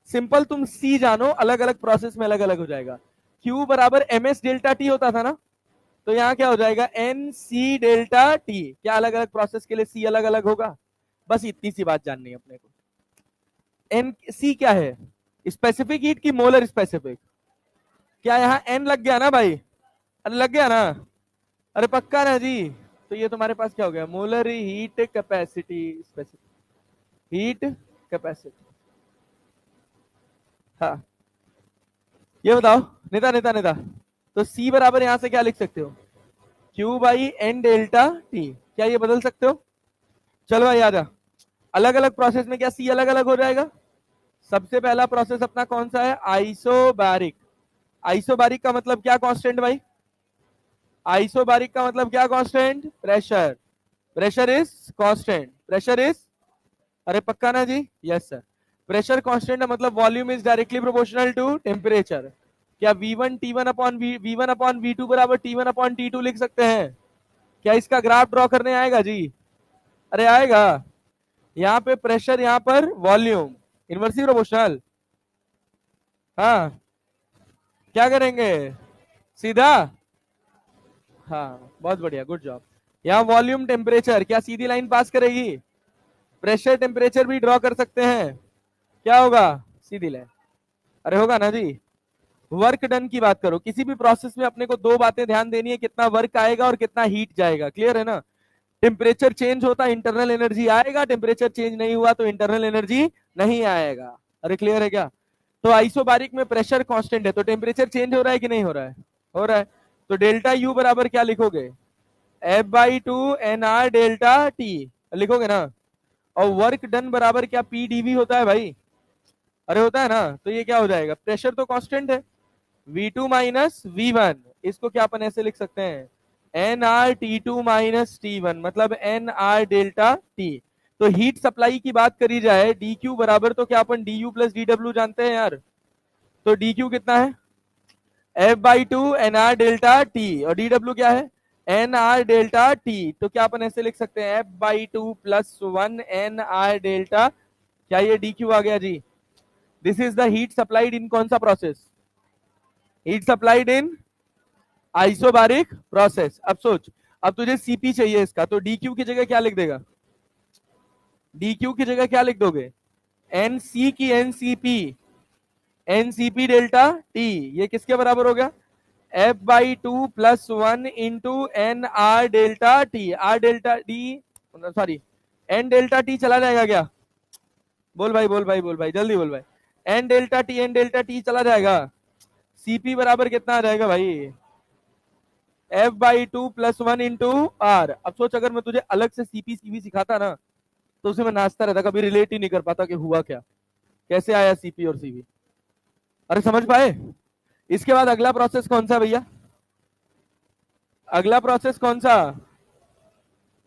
सिंपल तुम सी जानो, अलग अलग प्रोसेस में अलग अलग हो जाएगा। क्यू बराबर एम एस डेल्टा टी होता था ना, तो यहाँ क्या हो जाएगा? N C delta T. क्या अलग अलग प्रोसेस के लिए सी अलग अलग होगा? बस इतनी सी बात जाननी है अपने को। एन सी क्या है? स्पेसिफिक हीट की मोलर स्पेसिफिक? क्या यहाँ एन लग गया ना भाई? अरे लग गया ना? अरे पक्का ना जी? तो ये तुम्हारे पास क्या हो गया? Molar heat capacity, specific heat capacity. हाँ, ये बताओ नेता नेता नेता, तो सी बराबर यहां से क्या लिख सकते हो? Q by N delta T. क्या ये बदल सकते हो? चलो भाई आजा। अलग अलग प्रोसेस में क्या सी अलग अलग हो जाएगा? सबसे पहला प्रोसेस अपना कौन सा है? आइसोबारिक। आइसोबारिक का मतलब क्या कांस्टेंट भाई? आइसोबारिक का मतलब क्या constant? Pressure. Pressure is constant, pressure is, अरे पक्का ना जी? Yes sir. प्रेशर कांस्टेंट है मतलब volume is directly proportional to temperature. क्या V1 T1 upon V1 upon V2 बराबर T1 अपॉन T2 लिख सकते हैं? क्या इसका ग्राफ ड्रॉ करने आएगा जी? अरे आएगा। यहाँ पे प्रेशर, यहाँ पर वॉल्यूम, इनवर्सली प्रोपोर्शनल। हाँ, क्या करेंगे? सीधा। हाँ, बहुत बढ़िया, गुड जॉब। यहाँ वॉल्यूम टेम्परेचर, क्या सीधी लाइन पास करेगी? प्रेशर टेम्परेचर भी ड्रॉ कर सकते हैं, क्या होगा? सीधी लाइन। अरे होगा ना जी। वर्क डन की बात करो, किसी भी प्रोसेस में अपने को 2 बातें ध्यान देनी है, कितना वर्क आएगा और कितना हीट जाएगा। क्लियर है ना? टेम्परेचर चेंज होता इंटरनल एनर्जी आएगा, टेम्परेचर चेंज नहीं हुआ तो इंटरनल एनर्जी नहीं आएगा। अरे क्लियर है क्या? तो आइसोबारिक में प्रेशर कांस्टेंट है तो टेम्परेचर चेंज हो रहा है कि नहीं हो रहा है? हो रहा है। तो डेल्टा यू बराबर क्या लिखोगे? F/2 nR डेल्टा टी लिखोगे ना। और वर्क डन बराबर क्या पीडीवी होता है भाई? अरे होता है ना। तो ये क्या हो जाएगा? प्रेशर तो कांस्टेंट है, V2 माइनस V1 इसको क्या अपन ऐसे लिख सकते हैं, nR T2 माइनस T1, मतलब nR डेल्टा T। तो हीट सप्लाई की बात करी जाए, dq बराबर तो क्या अपन du प्लस dw जानते हैं यार। तो dq कितना है, F/2 nR डेल्टा T, और dw क्या है, nR डेल्टा T। तो क्या अपन ऐसे लिख सकते हैं, F/2 प्लस 1 nR डेल्टा, क्या ये dq आ गया जी। This is the heat supplied in कौन सा process, heat supplied in isobaric process. अब सोच, अब तुझे सीपी चाहिए इसका, तो डी क्यू की जगह क्या लिख देगा, डी क्यू की जगह क्या लिख दोगे, एनसी की एनसीपी, एनसीपी डेल्टा टी, ये किसके बराबर हो गया, F/2 plus 1 into N R delta T, R delta D, sorry N delta T चला जाएगा क्या, बोल भाई बोल भाई बोल भाई जल्दी बोल भाई, N delta T, N delta T चला जाएगा, सीपी बराबर कितना आ जाएगा भाई, F/2 प्लस 1 इंटू आर। अब सोच अगर मैं तुझे अलग से सीपी सीवी सिखाता ना, तो उसे मैं नाचता रहता, कभी रिलेट ही नहीं कर पाता कि हुआ क्या, कैसे आया सीपी और सीवी। अरे समझ पाए। इसके बाद अगला प्रोसेस कौन सा भैया, अगला प्रोसेस कौन सा,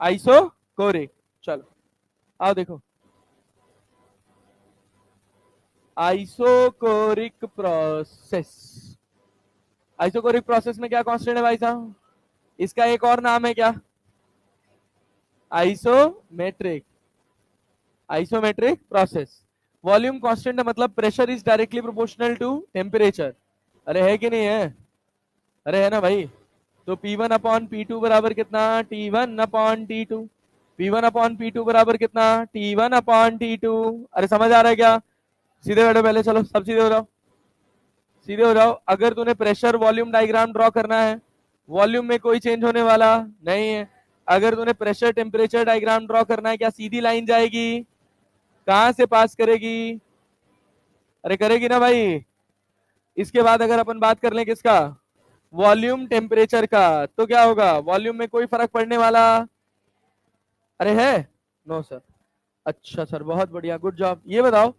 आइसोकोरिक। चलो आओ देखो, आइसोकोरिक प्रोसेस, आइसोकोरिक प्रोसेस में क्या कांस्टेंट है भाई साहब, इसका एक और नाम है क्या, isometric, isometric process. Volume constant है, मतलब pressure is directly proportional to temperature. अरे है कि नहीं है, अरे है ना भाई। तो P1 अपॉन P2 बराबर कितना, T1 upon T2, P1 upon P2 बराबर कितना, T1 अपॉन T2। अरे समझ आ रहा है क्या, सीधे बैठो पहले, चलो सब सीधे हो जाओ, सीधे हो जाओ। अगर तूने प्रेशर वॉल्यूम डायग्राम ड्रॉ करना है, वॉल्यूम में कोई चेंज होने वाला नहीं है। अगर तूने प्रेशर टेम्परेचर डायग्राम ड्रॉ करना है, क्या सीधी लाइन जाएगी, कहां से पास करेगी, अरे करेगी ना भाई। इसके बाद अगर अपन बात कर लें किसका, वॉल्यूम टेम्परेचर का, तो क्या होगा, वॉल्यूम में कोई फर्क पड़ने वाला, अरे है, नो सर। अच्छा सर, बहुत बढ़िया, गुड जॉब। ये बताओ,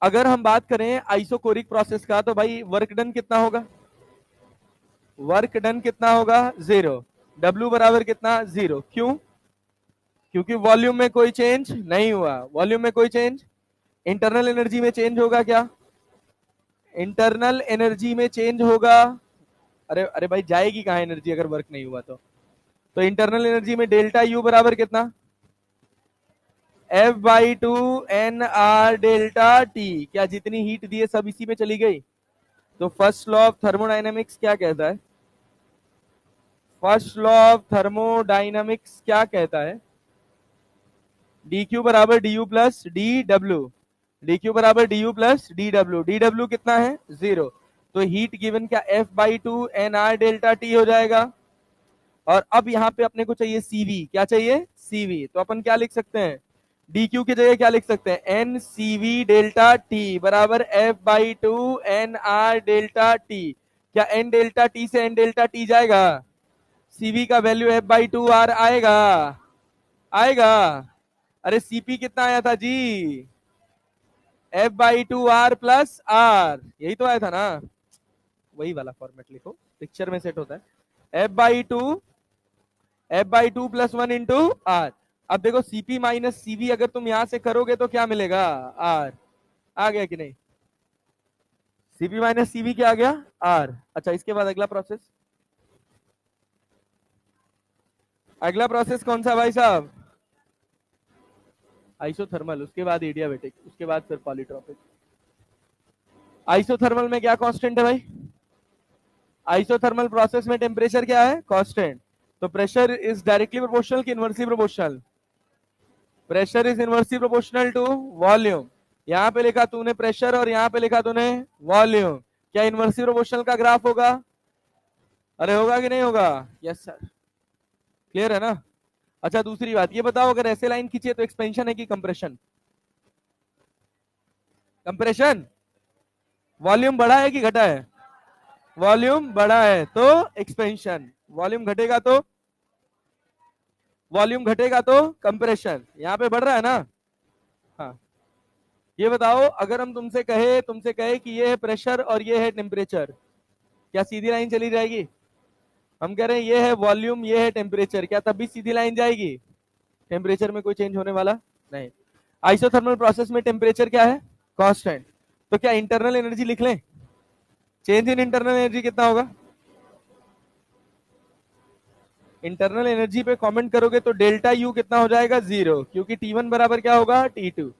अगर हम बात करें आइसोकोरिक प्रोसेस का, तो भाई वर्क डन कितना होगा, वर्क डन कितना होगा, 0। W बराबर कितना, 0। क्यों, क्योंकि वॉल्यूम में कोई चेंज नहीं हुआ, वॉल्यूम में कोई चेंज, इंटरनल एनर्जी में चेंज होगा क्या, इंटरनल एनर्जी में चेंज होगा। अरे अरे भाई जाएगी कहां एनर्जी अगर वर्क नहीं हुआ तो इंटरनल एनर्जी में डेल्टा यू बराबर कितना, F/2 nR डेल्टा टी। क्या जितनी हीट दी है सब इसी में चली गई। तो फर्स्ट लॉ ऑफ थर्मोडाइनमिक्स क्या कहता है, फर्स्ट लॉ ऑफ थर्मोडाइनमिक्स क्या कहता है, dq बराबर du प्लस dw, dq बराबर du प्लस dw, dw कितना है, 0। तो हीट गिवन क्या, F/2 nR डेल्टा टी हो जाएगा। और अब यहाँ पे अपने को चाहिए CV, क्या चाहिए, CV। तो अपन क्या लिख सकते हैं, dq की जगह क्या लिख सकते हैं, NCV डेल्टा टी बराबर F/2 nR डेल्टा टी। क्या n डेल्टा टी से n डेल्टा टी जाएगा, CV का वैल्यू F/2 R आएगा, आएगा। अरे CP कितना आया था जी, F/2 R प्लस R, यही तो आया था ना, वही वाला फॉर्मेट लिखो, पिक्चर में सेट होता है। F/2 plus 1 into R। अब देखो CP माइनस CV अगर तुम यहां से करोगे तो क्या मिलेगा, R। आ गया कि नहीं, CP माइनस CV क्या आ गया, R। अच्छा इसके बाद अगला प्रोसेस, अगला प्रोसेस कौन सा भाई साहब, आइसोथर्मल, उसके बाद एडियाबेटिक, उसके बाद फिर पॉलीट्रॉपिक। आइसोथर्मल में क्या कांस्टेंट है भाई, आइसोथर्मल प्रोसेस में टेम्परेचर क्या है, कांस्टेंट। तो प्रेशर इज डायरेक्टली प्रोपोर्शनल कि inversely proportional, pressure is inversely proportional to volume. यहां पे लिखा तूने प्रेशर और यहां पे लिखा तूने वॉल्यूम, क्या इनवर्सली प्रोपोर्शनल का ग्राफ होगा, अरे होगा कि नहीं होगा, यस सर, क्लियर है ना। अच्छा दूसरी बात ये बताओ, अगर ऐसे लाइन खींचे तो एक्सपेंशन है कि कंप्रेशन, कंप्रेशन, वॉल्यूम बढ़ा है कि घटा है, वॉल्यूम बढ़ा है तो एक्सपेंशन, वॉल्यूम घटेगा तो, वॉल्यूम घटेगा तो कंप्रेशन, यहां पे बढ़ रहा है ना। हाँ ये बताओ, अगर हम तुमसे कहे कि ये है प्रेशर और ये है टेम्परेचर, क्या सीधी लाइन चली जाएगी? हम कह रहे हैं ये है वॉल्यूम, ये है टेम्परेचर, क्या तब भी सीधी लाइन जाएगी? टेम्परेचर में कोई चेंज होने वाला नहीं। आइसोथर्मल प्रोसेस में टेम्परेचर क्या है? कांस्टेंट। तो क्या इंटरनल एनर्जी लिख लें? चेंज इन इंटरनल एनर्जी कितना होगा? इंटरनल एनर्जी पे कमेंट करोगे तो डेल्टा यू कितना हो जाएगा? 0, क्योंकि T1 बराबर क्या होगा? T2।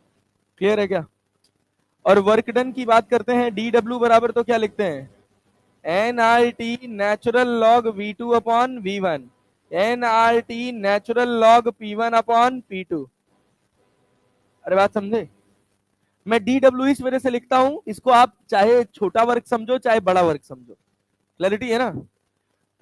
क्लियर है क्या? और वर्क डन की बात करते हैं, DW बराबर तो क्या लिखते हैं? nRT natural log V2 upon V1, nRT natural log P1 upon P2। अरे बात समझे? मैं DW इस वजह से लिखता हूं, इसको आप चाहे छोटा वर्क समझो चाहे बड़ा वर्क समझो, क्लैरिटी है ना?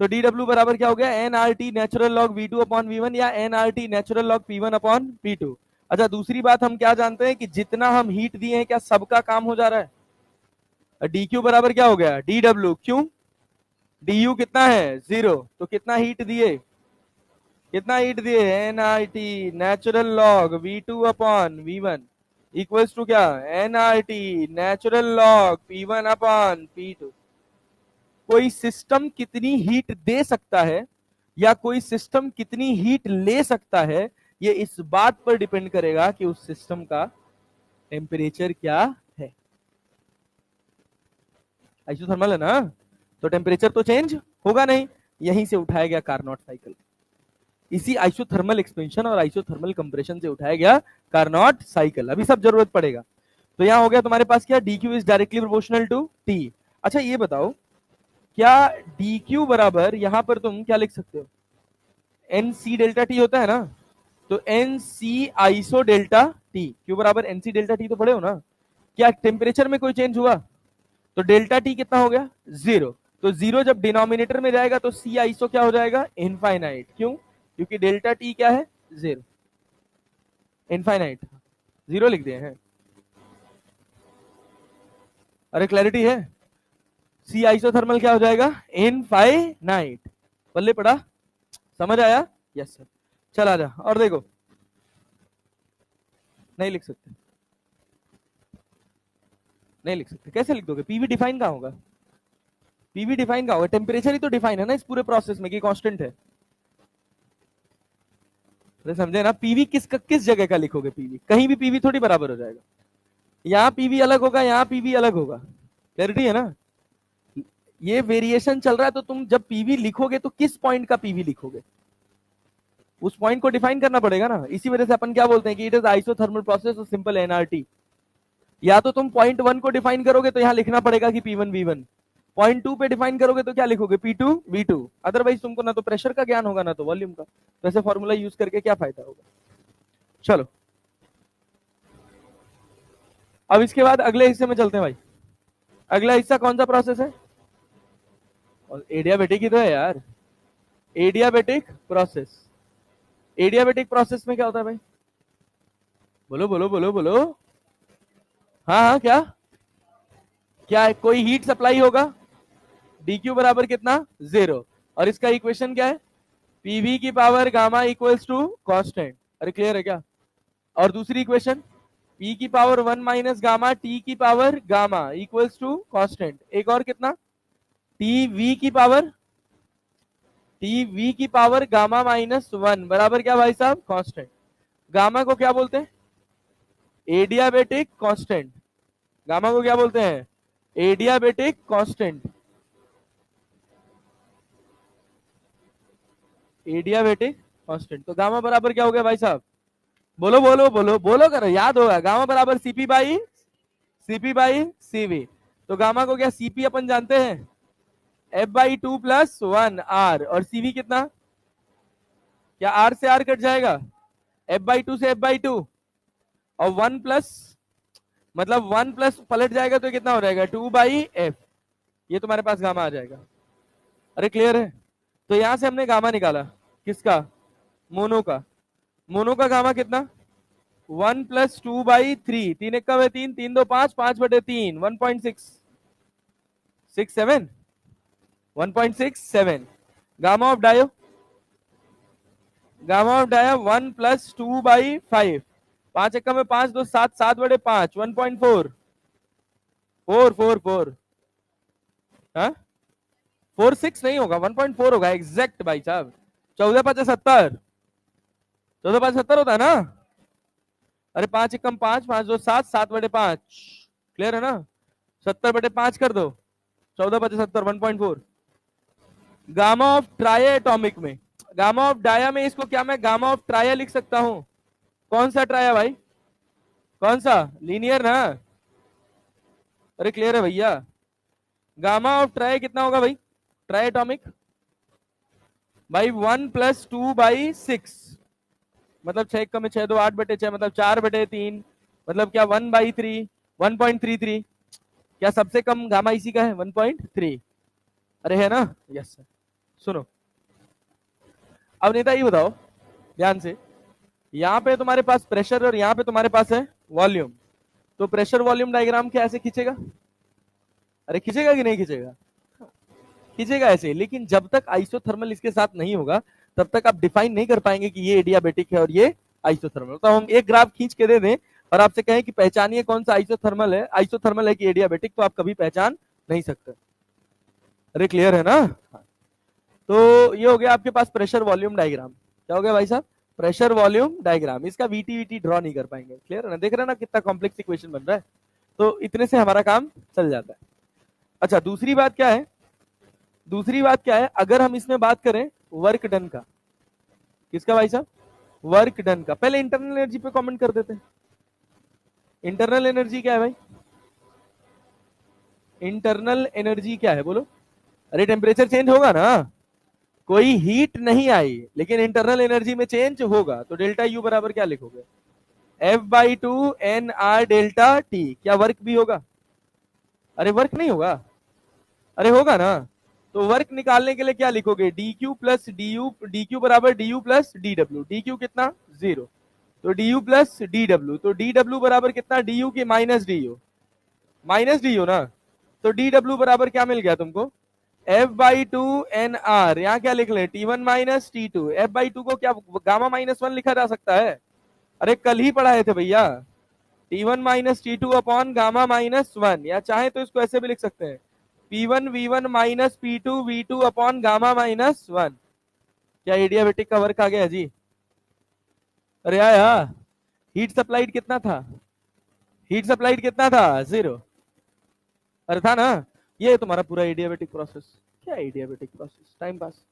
तो DW बराबर क्या हो गया? nRT natural log V2 upon V1 या nRT natural log P1 upon P2। अच्छा, दूसरी बात हम क्या जानते हैं कि जितना हम हीट दिए हैं क्या सबका काम हो जा रहा है? DQ बराबर क्या हो गया? DW। क्यों? DU कितना है? 0। तो कितना हीट दिए? कितना हीट दिए? nRT natural log V2 upon V1 equals to क्या? nRT natural log P1 upon P2। कोई सिस्टम कितनी हीट दे सकता है या कोई सिस्टम कितनी हीट ले सकता है, ये इस बात पर डिपेंड करेगा कि उस सिस्टम का टेम्परेचर क्या है। आइसोथर्मल है ना, तो टेम्परेचर तो चेंज होगा नहीं। यहीं से उठाया गया कार्नोट साइकिल, इसी आइसोथर्मल एक्सपेंशन और आइसोथर्मल कंप्रेशन से उठाया गया कार्नोट साइकिल। अभी सब जरूरत पड़ेगा। तो यहां हो गया तुम्हारे पास क्या? DQ is directly proportional to T। अच्छा ये बताओ, क्या DQ बराबर यहां पर तुम क्या लिख सकते हो? NC डेल्टा T होता है ना, तो NC iso delta T, Q बराबर NC डेल्टा T तो पढ़े हो ना? क्या टेम्परेचर में कोई चेंज हुआ? तो डेल्टा T कितना हो गया? 0। तो 0 जब डिनोमिनेटर में जाएगा तो C आइसो क्या हो जाएगा? इनफाइनाइट। क्यों? क्योंकि डेल्टा T क्या है? 0, इनफाइनाइट। 0 लिख दिए हैं। अरे क्लैरिटी है? सी आइसोथर्मल क्या हो जाएगा? इनफाइनाइट। पल्ले पड़ा? समझ आया? Yes sir. चल आजा और देखो। नहीं लिख सकते, नहीं लिख सकते। कैसे लिख दोगे? पीवी डिफाइन कहां होगा? पीवी डिफाइन कहां होगा? टेम्परेचर ही तो डिफाइन है ना इस पूरे प्रोसेस में कि कांस्टेंट है। तो समझे ना? पीवी किस जगह का लिखोगे? पीवी कहीं भी पीवी थोड़ी बराबर हो जाएगा। यहाँ पीवी अलग होगा, यहाँ पीवी अलग होगा। क्लैरिटी है ना? ये वेरिएशन चल रहा है, तो तुम जब पीवी लिखोगे तो किस पॉइंट का पीवी लिखोगे? उस पॉइंट को डिफाइन करना पड़ेगा ना। इसी वजह से अपन क्या बोलते हैं कि इट इज आइसोथर्मल प्रोसेस और सिंपल एनआरटी। या तो तुम पॉइंट 1 को डिफाइन करोगे तो यहां लिखना पड़ेगा कि P1 V1, पॉइंट 2 पे डिफाइन करोगे तो क्या लिखोगे? P2 V2। अदरवाइज तुमको ना तो प्रेशर का ज्ञान होगा ना तो वॉल्यूम का। वैसे फॉर्मूला यूज करके क्या फायदा होगा? चलो अब इसके बाद अगले हिस्से में चलते हैं भाई। अगला हिस्सा कौन सा प्रोसेस है? और एडियाबेटिक ही तो है यार। Adiabatic process. एडियाबेटिक प्रोसेस में क्या होता है भाई? बोलो बोलो बोलो बोलो। हाँ हाँ, क्या क्या है? कोई हीट सप्लाई होगा, DQ बराबर कितना? 0। और इसका इक्वेशन क्या है? PV की power gamma equals to constant. अरे क्लियर है क्या? और दूसरी इक्वेशन P की पावर 1 माइनस गामा T की power gamma equals to constant. एक और कितना? TV की पावर गामा माइनस 1 बराबर क्या भाई साहब? कांस्टेंट। गामा को क्या बोलते हैं? Adiabatic constant. गामा को क्या बोलते हैं? Adiabatic constant. Adiabatic constant. तो गामा बराबर क्या हो गया भाई साहब? बोलो बोलो बोलो बोलो, करो याद होगा। गामा बराबर CP/CV। तो गामा को क्या CP अपन जानते हैं? F/2 plus 1 R। और CV कितना? क्या R से R कट जाएगा? F/2 से F/2 और 1 प्लस, मतलब 1 प्लस पलट जाएगा तो कितना हो जाएगा? 2/F। ये तुम्हारे पास गामा आ जाएगा। अरे क्लियर है? तो यहां से हमने गामा निकाला किसका? मोनो का। मोनो का गामा कितना? 1 प्लस 2/3। 3 1 का 3, 3 2 5, 5/3, 1.667, 1.67। Gamma of dia, gamma of dia 1 plus 2/5। 5 1 में 5 2 7, 7/5, 1.4, 4 4 4। हाँ 4.6 नहीं होगा, 1.4 होगा एग्जैक्ट भाई साहब। 14×5 = 70, 14×5 = 70 होता है ना। अरे 5 × 5, 5×2 = 7, 7/5 क्लियर है ना। 70/5 कर दो, 14×5 = 70, 1.4। गामा ऑफ ट्राया एटॉमिक में, गामा ऑफ डाया में इसको क्या मैं गामा ऑफ ट्राया लिख सकता हूं। कौन सा ट्राया भाई, कौन सा, लीनियर ना। अरे क्लियर है भैया। गामा ऑफ ट्राया कितना होगा भाई, ट्राया एटॉमिक भाई 1+2/6, मतलब 6 × 6 2 8/6, मतलब 4/3, मतलब क्या 1/3, 1.33। क्या सबसे कम गामा इसी का है 1.3। अरे है ना, यस सर। सुनो अब नेता ये बताओ ध्यान से, यहाँ पे तुम्हारे पास प्रेशर और यहाँ पे तुम्हारे पास है वॉल्यूम, तो प्रेशर वॉल्यूम डायग्राम क्या ऐसे खींचेगा। अरे खींचेगा कि नहीं खींचेगा, खींचेगा ऐसे। लेकिन जब तक आइसोथर्मल इसके साथ नहीं होगा तब तक आप डिफाइन नहीं कर पाएंगे कि ये एडियाबेटिक है और ये आइसोथर्मल। तो हम एक ग्राफ खींच के दे दें और आपसे कहें कि पहचानिए कौन सा आइसोथर्मल है कि एडियाबेटिक, तो आप कभी पहचान नहीं सकते। अरे क्लियर है ना। तो ये हो गया आपके पास प्रेशर वॉल्यूम डायग्राम। क्या हो गया भाई साहब, प्रेशर वॉल्यूम डायग्राम। इसका वीटी ड्रॉ नहीं कर पाएंगे, क्लियर है ना। देख रहे हैं ना कितना कॉम्प्लेक्स इक्वेशन बन रहा है। तो इतने से हमारा काम चल जाता है। अच्छा दूसरी बात क्या है, दूसरी बात क्या है, अगर हम इसमें बात करें वर्क डन का, किसका भाई साहब, वर्क डन का। पहले इंटरनल एनर्जी पे कमेंट कर देते हैं। इंटरनल एनर्जी क्या है भाई, इंटरनल एनर्जी क्या है बोलो। अरे टेम्परेचर चेंज होगा ना, कोई हीट नहीं आई लेकिन इंटरनल एनर्जी में चेंज होगा। तो डेल्टा यू बराबर क्या लिखोगे, F/2 NR डेल्टा टी। क्या वर्क भी होगा, अरे वर्क नहीं होगा, अरे होगा ना। तो वर्क निकालने के लिए क्या लिखोगे, dq प्लस डी dq बराबर du प्लस dw। dq कितना 0, तो du प्लस dw, तो dw बराबर कितना du के माइनस du ना। तो dw बराबर क्या मिल गया तुमको, F/2 NR। यहाँ क्या लिख ले, T1 माइनस T2। F/2 को क्या गामा -1 लिखा जा सकता है, अरे कल ही पढ़ाए थे भैया। T1 minus T2 upon gamma -1, या चाहे तो इसको ऐसे भी लिख सकते हैं, P1 V1 minus P2 V2 upon gamma -1। क्या एडियाबेटिक का वर्क आ गया जी, अरे आया। हीट सप्लाइड कितना था, हीट सप्लाइड कितना था 0, अरे था ना। ये तुम्हारा पूरा एडियाबेटिक प्रोसेस। क्या एडियाबेटिक प्रोसेस, टाइम पास।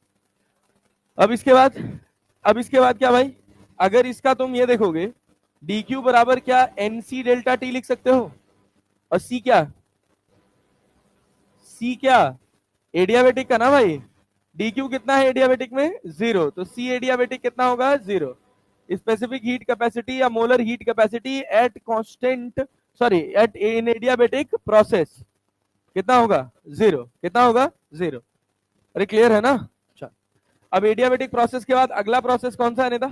अब इसके बाद, अब इसके बाद क्या भाई, अगर इसका तुम ये देखोगे dq बराबर क्या nc डेल्टा टी लिख सकते हो, और c क्या, c क्या एडियाबेटिक का ना भाई। dq कितना है एडियाबेटिक में 0, तो c एडियाबेटिक कितना होगा 0। स्पेसिफिक हीट कैपेसिटी या molar heat capacity at constant, sorry at in adiabatic process कितना होगा 0, कितना होगा 0। अरे क्लियर है ना। अच्छा अब एडियाबेटिक प्रोसेस के बाद अगला प्रोसेस कौन सा है नेता,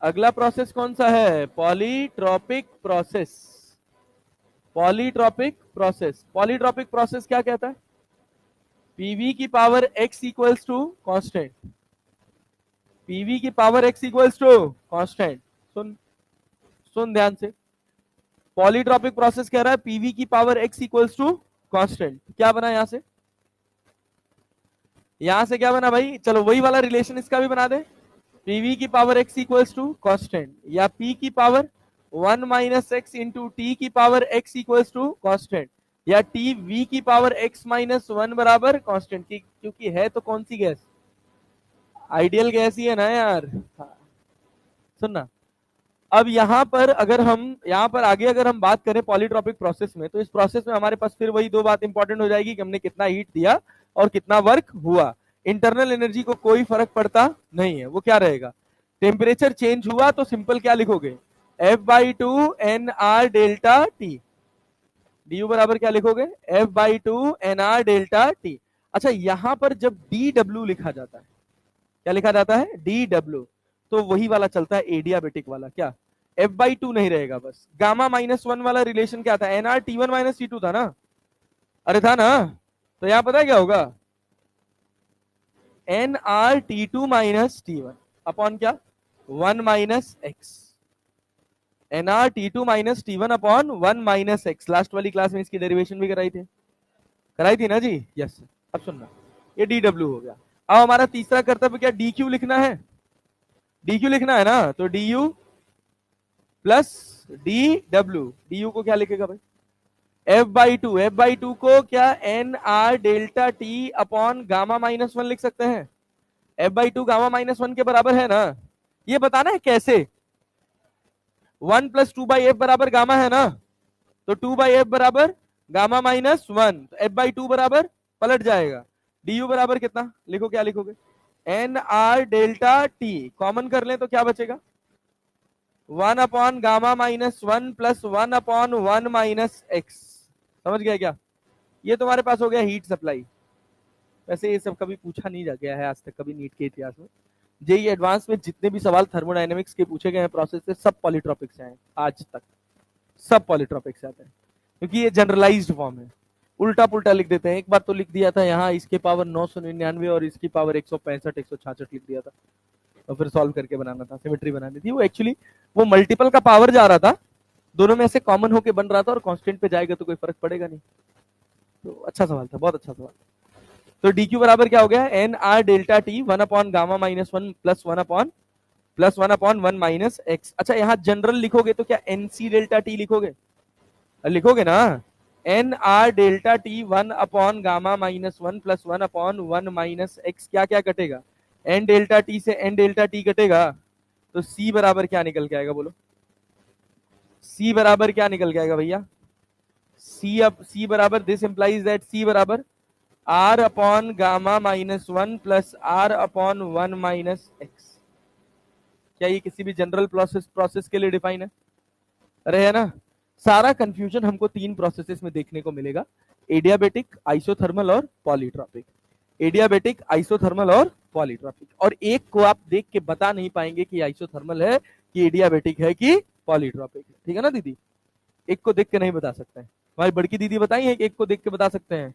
अगला प्रोसेस कौन सा है, polytropic process. Polytropic process, polytropic process क्या कहता है, पीवी की power x equals to constant, PV की power x equals to constant. सुन सुन ध्यान से, पॉलीट्रॉपिक प्रोसेस कह रहा है पीवी की power x equals to constant. क्या बना यहां से, यहां से क्या बना भाई, चलो वही वाला रिलेशन इसका भी बना दे, पीवी की power x equals to constant, या p की power 1 minus X into T की power x equals to constant, या टी v की पावर x माइनस 1 बराबर कांस्टेंट की, क्योंकि है तो कौन सी गैस, आइडियल गैस ही है ना यार। हाँ। सुनना, अब यहां पर अगर हम यहां पर आगे अगर हम बात करें पॉलीट्रॉपिक प्रोसेस में, तो इस प्रोसेस में हमारे पास फिर वही दो बात इंपॉर्टेंट हो जाएगी कि हमने कितना हीट दिया और कितना वर्क हुआ। इंटरनल एनर्जी को कोई फर्क पड़ता नहीं है, वो क्या रहेगा, टेम्परेचर चेंज हुआ तो सिंपल क्या लिखोगे, F/2 NR delta T. du बराबर क्या लिखोगे, F/2 NR डेल्टा टी। अच्छा यहां पर जब dw लिखा जाता है, क्या लिखा जाता है dw, तो वही वाला चलता है एडियाबेटिक वाला। क्या F/2 नहीं रहेगा, बस गामा -1 वाला रिलेशन क्या था, NR T1 माइनस T2 था ना, अरे था ना। तो यहां पता है क्या होगा, NR T2 minus T1 upon क्या 1 minus x, NR T2 minus T1 upon 1 minus x. Last वाली क्लास में इसकी डेरिवेशन भी कराई थी। कराई थी ना जी, यस। अब सुनना, ये डी डब्ल्यू हो गया। अब हमारा तीसरा कर्तव्य क्या, डी क्यू लिखना है। डी क्यू लिखना है ना, तो D U plus D W. D U को क्या लिखेगा भाई, F by two. F by two को क्या N R delta T upon gamma minus one लिख सकते हैं। F by two gamma minus one के बराबर है ना, ये बताना है कैसे। One plus two by F बराबर गामा है ना, तो टू बाई एफ बराबर gamma minus one, F by two बराबर पलट जाएगा। डी यू बराबर कितना लिखो, क्या लिखोगे, N R delta T, common कर लें तो क्या बचेगा, one upon gamma minus one plus one upon one minus X. समझ गया क्या, ये तुम्हारे पास हो गया हीट सप्लाई। वैसे ये सब कभी पूछा नहीं जा गया है आज तक कभी नीट के इतिहास में। जेई एडवांस में जितने भी सवाल थर्मोडायनेमिक्स के पूछे गए हैं प्रोसेस से, सब पॉलीट्रॉपिक से हैं आज तक, सब पॉलीट्रॉपिक से आते हैं, क्योंकि ये जनरलाइज्ड फॉर्म है। उल्टा पुल्टा लिख देते हैं, एक बार तो लिख दिया था यहाँ इसके पावर 999 और इसकी पावर 165 166 लिख दिया था, और फिर सॉल्व करके बनाना था, सिमेट्री बनानी थी। वो एक्चुअली वो मल्टीपल का पावर जा रहा था, दोनों में से कॉमन होके बन रहा था, और कांस्टेंट पे जाएगा तो कोई फर्क पड़ेगा नहीं। तो अच्छा सवाल था, बहुत अच्छा सवाल। तो डी क्यू बराबर क्या हो गया, N R delta T one upon gamma minus one plus one upon one minus X. अच्छा यहाँ जनरल लिखोगे तो क्या एन सी डेल्टा टी लिखोगे, लिखोगे ना, N R delta T one upon gamma minus one plus one upon one minus X. क्या क्या कटेगा, एन डेल्टा टी से एन डेल्टा टी कटेगा, तो सी बराबर क्या निकल के आएगा बोलो, सी बराबर क्या निकल के आएगा भैया, सी अब सी बराबर, दिस इंप्लाइज दैट सी बराबर R upon gamma minus one plus R upon one minus X. क्या ये किसी भी जनरल प्रोसेस के लिए डिफाइन है, अरे है ना। सारा कंफ्यूजन हमको तीन प्रोसेसेस में देखने को मिलेगा, एडियाबेटिक, आइसोथर्मल और पॉलीट्रॉपिक। एडियाबेटिक, आइसोथर्मल और पॉलीट्रॉपिक, और एक को आप देख के बता नहीं पाएंगे कि आइसोथर्मल है कि एडियाबेटिक है कि पॉलीट्रॉपिक है, ठीक है ना दीदी, एक को देख के नहीं बता सकते हैं। हमारी बड़की दीदी बताई है कि एक को देख के बता सकते हैं,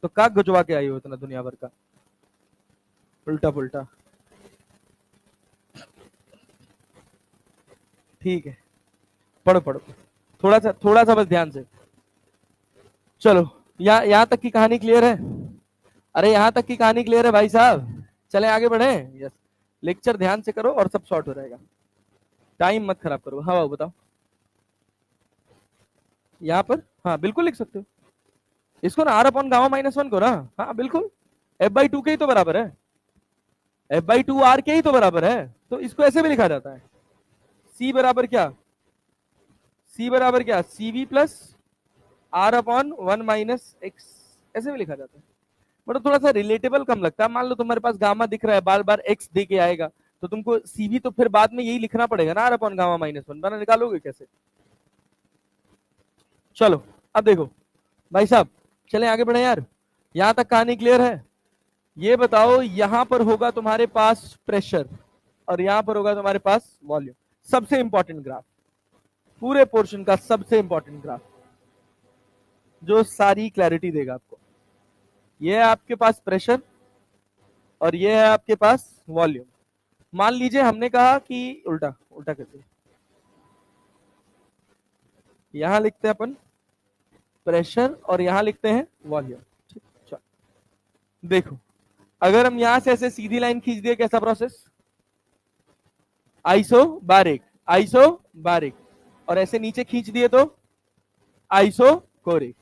तो का गुजवा के आई हो इतना दुनिया भर का उल्टा पुल्टा। ठीक है, पढ़ो पढ़ो, थोड़ा सा बस ध्यान से। चलो यहाँ तक की कहानी क्लियर है, अरे यहाँ तक की कहानी क्लियर है भाई साहब, चले आगे बढ़े। यस, लेक्चर ध्यान से करो और सब शॉर्ट हो जाएगा, टाइम मत खराब करो। हाँ बताओ, यहाँ पर हाँ बिल्कुल लिख सकते हो इसको ना, R upon gamma minus one को ना, हाँ बिल्कुल, एफ बाई टू के ही तो बराबर है, एफ बाई टू आर के ही तो बराबर है, तो इसको ऐसे भी लिखा जाता है, सी बराबर क्या, सी बराबर क्या, C V plus R upon one minus X, ऐसे भी लिखा जाता है। मतलब थोड़ा सा रिलेटेबल कम लगता है। मान लो तुम्हारे पास गामा दिख रहा है, बार बार एक्स दे के आएगा, तो तुमको सीवी तो फिर बाद में यही लिखना पड़ेगा ना, R upon gamma minus one, बना निकालोगे कैसे। चलो अब देखो भाई साहब, चले आगे बढ़े यार, यहां तक कहानी क्लियर है। ये बताओ, यहां पर होगा तुम्हारे पास प्रेशर और यहां पर होगा तुम्हारे पास वॉल्यूम। सबसे इंपॉर्टेंट ग्राफ, पूरे पोर्शन का सबसे इंपॉर्टेंट ग्राफ, जो सारी क्लैरिटी देगा आपको। ये है आपके पास प्रेशर और ये है आपके पास वॉल्यूम। मान लीजिए हमने कहा कि उल्टा उल्टा करते, यहां लिखते हैं अपन प्रेशर और यहां लिखते हैं वॉल्यूम। ठीक, देखो अगर हम यहां से ऐसे सीधी लाइन खींच दिए, कैसा प्रोसेस, आइसोबारिक, आइसोबारिक, और ऐसे नीचे खींच दिए तो आइसोकोरिक,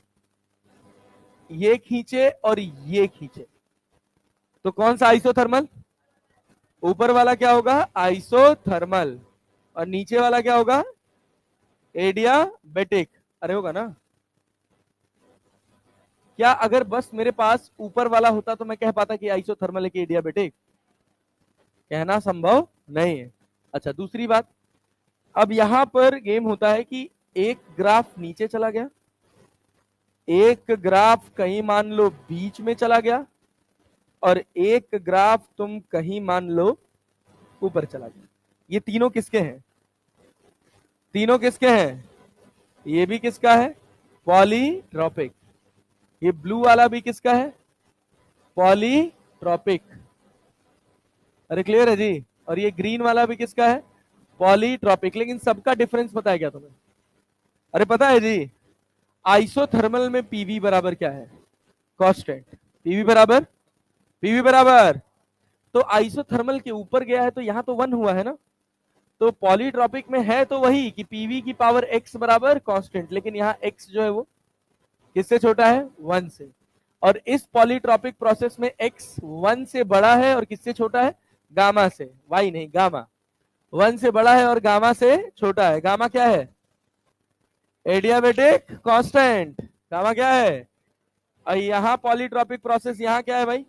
ये खींचे और ये खींचे तो कौन सा आइसोथर्मल, ऊपर वाला क्या होगा आइसोथर्मल और नीचे वाला क्या होगा एडियाबेटिक। अरे होगा ना, क्या अगर बस मेरे पास ऊपर वाला होता तो मैं कह पाता कि आइसोथर्मल है कि एडियाबेटिक, कहना संभव नहीं है। अच्छा दूसरी बात, अब यहां पर गेम होता है कि एक ग्राफ नीचे चला गया, एक ग्राफ कहीं मान लो बीच में चला गया, और एक ग्राफ तुम कहीं मान लो ऊपर चला गया। ये तीनों किसके हैं, तीनों किसके हैं, ये भी किसका है पॉलीट्रॉपिक, ये ब्लू वाला भी किसका है पॉलीट्रॉपिक, अरे क्लियर है जी, और ये ग्रीन वाला भी किसका है पॉलीट्रॉपिक। लेकिन सबका डिफरेंस पता है क्या तुम्हें, अरे पता है जी, आइसोथर्मल में पीवी बराबर क्या है, कांस्टेंट। पीवी बराबर तो आइसोथर्मल के ऊपर गया है तो यहां तो 1 हुआ है ना, तो पॉलीट्रॉपिक में है तो वही कि पीवी की पावर x बराबर कांस्टेंट, लेकिन यहाँ x जो है वो किससे छोटा है, 1 से। और इस पॉलीट्रॉपिक प्रोसेस में x 1 से बड़ा है और किससे छोटा है, गामा से, y नहीं गामा, 1 से बड़ा है और गामा से छोटा है। गामा क्या है, एडियाबेटिक कांस्टेंट। गामा क्या है, और यहाँ पॉलीट्रॉपिक प्रोसेस यहाँ क्या है भाई,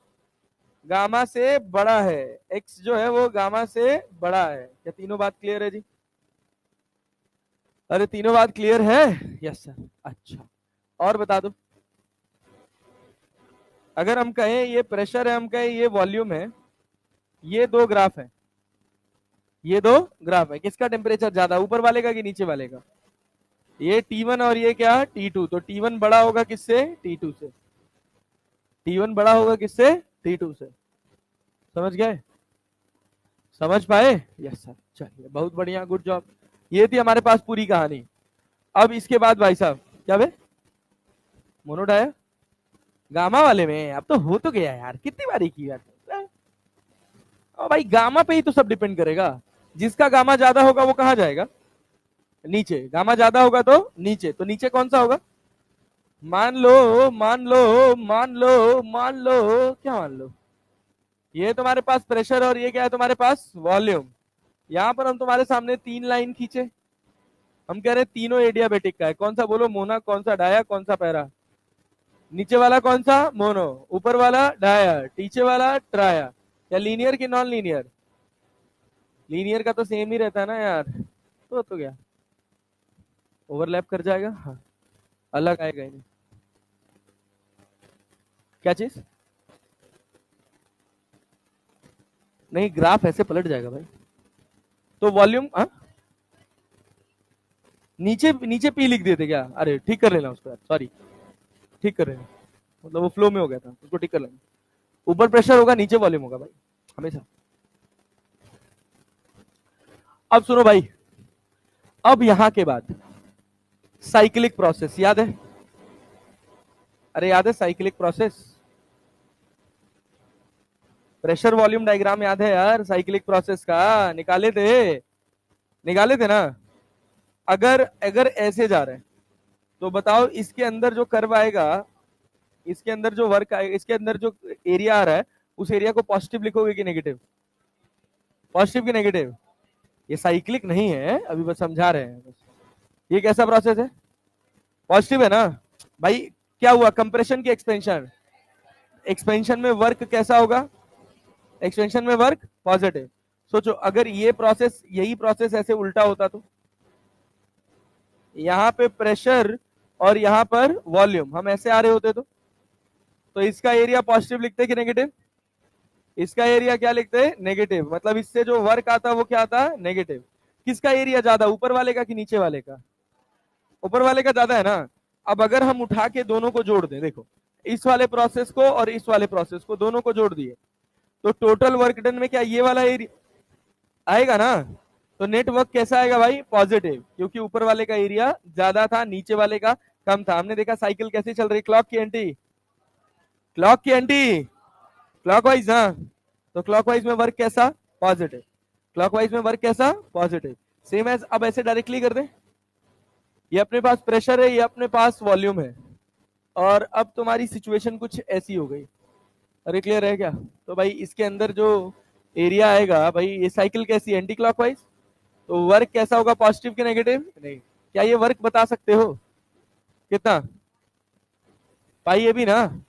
गामा से बड़ा है, x जो है वो गामा से बड़ा है। क्या तीनों बात क्लियर है जी, अरे तीनों बात क्लियर है, यस सर। अच्छा और बता दो, अगर हम कहें ये प्रेशर है, हम कहें ये वॉल्यूम है, ये दो ग्राफ है, ये दो ग्राफ है, किसका टेम्परेचर ज्यादा, ऊपर वाले का कि नीचे वाले का, ये T1 और ये क्या T2, तो T1 बड़ा होगा किससे, T2 से, T1 बड़ा होगा किससे, T2 से। समझ गए, समझ पाए, यस सर। चलिए बहुत बढ़िया, गुड जॉब। ये थी हमारे पास पूरी कहानी। अब इसके बाद भाई साहब क्या बे, मोनोडाया गामा वाले में अब तो हो तो गया यार, कितनी बारी की यार। भाई गामा पे ही तो सब डिपेंड करेगा, जिसका गामा ज्यादा होगा वो कहाँ जाएगा, नीचे। गामा ज्यादा होगा तो नीचे, तो नीचे कौन सा होगा, मान लो मान लो मान लो मान लो, क्या मान लो, ये तुम्हारे पास प्रेशर और ये क्या है तुम्हारे पास वॉल्यूम। यहां पर हम तुम्हारे सामने 3 लाइन खींचे, हम कह रहे हैं तीनों एडियाबेटिक का है, कौन सा बोलो, मोना, कौन सा डाया, कौन सा पैरा। नीचे वाला कौन सा, मोनो, ऊपर वाला डाया, नीचे वाला ट्राया। या लीनियर की नॉन लीनियर, लीनियर का तो सेम ही रहता है ना यार, तो क्या ओवरलैप कर जाएगा, हाँ अलग आएगा ही नहीं। क्या चीज, नहीं ग्राफ ऐसे पलट जाएगा भाई, तो वॉल्यूम, हाँ नीचे नीचे पी लिख देते क्या, अरे ठीक कर लेना उसको यार, सॉरी ठीक कर लेना, मतलब वो फ्लो में हो गया था, उसको ठीक कर लेना। ऊपर प्रेशर होगा नीचे वॉल्यूम होगा भाई हमेशा। अब सुनो भाई, अब यहां के बाद साइक्लिक प्रोसेस याद है, अरे याद है cyclic process, pressure volume diagram याद है यार, साइक्लिक प्रोसेस का निकाले थे ना। अगर अगर ऐसे जा रहे हैं तो बताओ इसके अंदर जो कर्व आएगा, इसके अंदर जो वर्क आएगा, इसके अंदर जो एरिया आ रहा है, उस एरिया को पॉजिटिव लिखोगे कि नेगेटिव, पॉजिटिव की नेगेटिव। ये साइक्लिक नहीं है, अभी बस समझा रहे हैं बस। ये कैसा प्रोसेस है, पॉजिटिव है ना भाई। क्या हुआ, कंप्रेशन की एक्सपेंशन, एक्सपेंशन में वर्क कैसा होगा, एक्सपेंशन में वर्क पॉजिटिव। सोचो अगर ये प्रोसेस, यही प्रोसेस ऐसे उल्टा होता तो, यहां पे प्रेशर और यहां पर वॉल्यूम हम ऐसे आ रहे होते तो इसका एरिया पॉजिटिव लिखते कि नेगेटिव, इसका एरिया क्या लिखते हैं, नेगेटिव, मतलब इससे जो वर्क आता है वो क्या आता है, नेगेटिव। किसका एरिया ज्यादा, ऊपर वाले का कि नीचे वाले का, ऊपर वाले का ज्यादा है ना। अब अगर हम उठा के दोनों को जोड़ दें, देखो इस वाले प्रोसेस को और इस वाले प्रोसेस को दोनों को जोड़ दिए, तो टोटल वर्क डन में क्या ये वाला एरिया आएगा ना, तो नेट वर्क कैसा आएगा भाई, पॉजिटिव, क्योंकि ऊपर वाले का एरिया ज्यादा था, नीचे वाले का कम था। हमने देखा साइकिल कैसे चल रही, क्लॉक की एंटी, क्लॉक की एंटी क्लॉकवाइज, हाँ तो क्लॉकवाइज में वर्क कैसा, पॉजिटिव, क्लॉकवाइज में वर्क कैसा, पॉजिटिव। सेम एज, अब ऐसे डायरेक्टली कर दें, ये अपने पास प्रेशर है, ये अपने पास वॉल्यूम है, और अब तुम्हारी सिचुएशन कुछ ऐसी हो गई, अरे क्लियर है क्या, तो भाई इसके अंदर जो एरिया आएगा भाई, ये साइकिल कैसी है, एंटी क्लॉकवाइज, तो वर्क कैसा होगा, पॉजिटिव कि नेगेटिव, नहीं। क्या ये वर्क बता सकते हो कितना, पाई ये भी ना,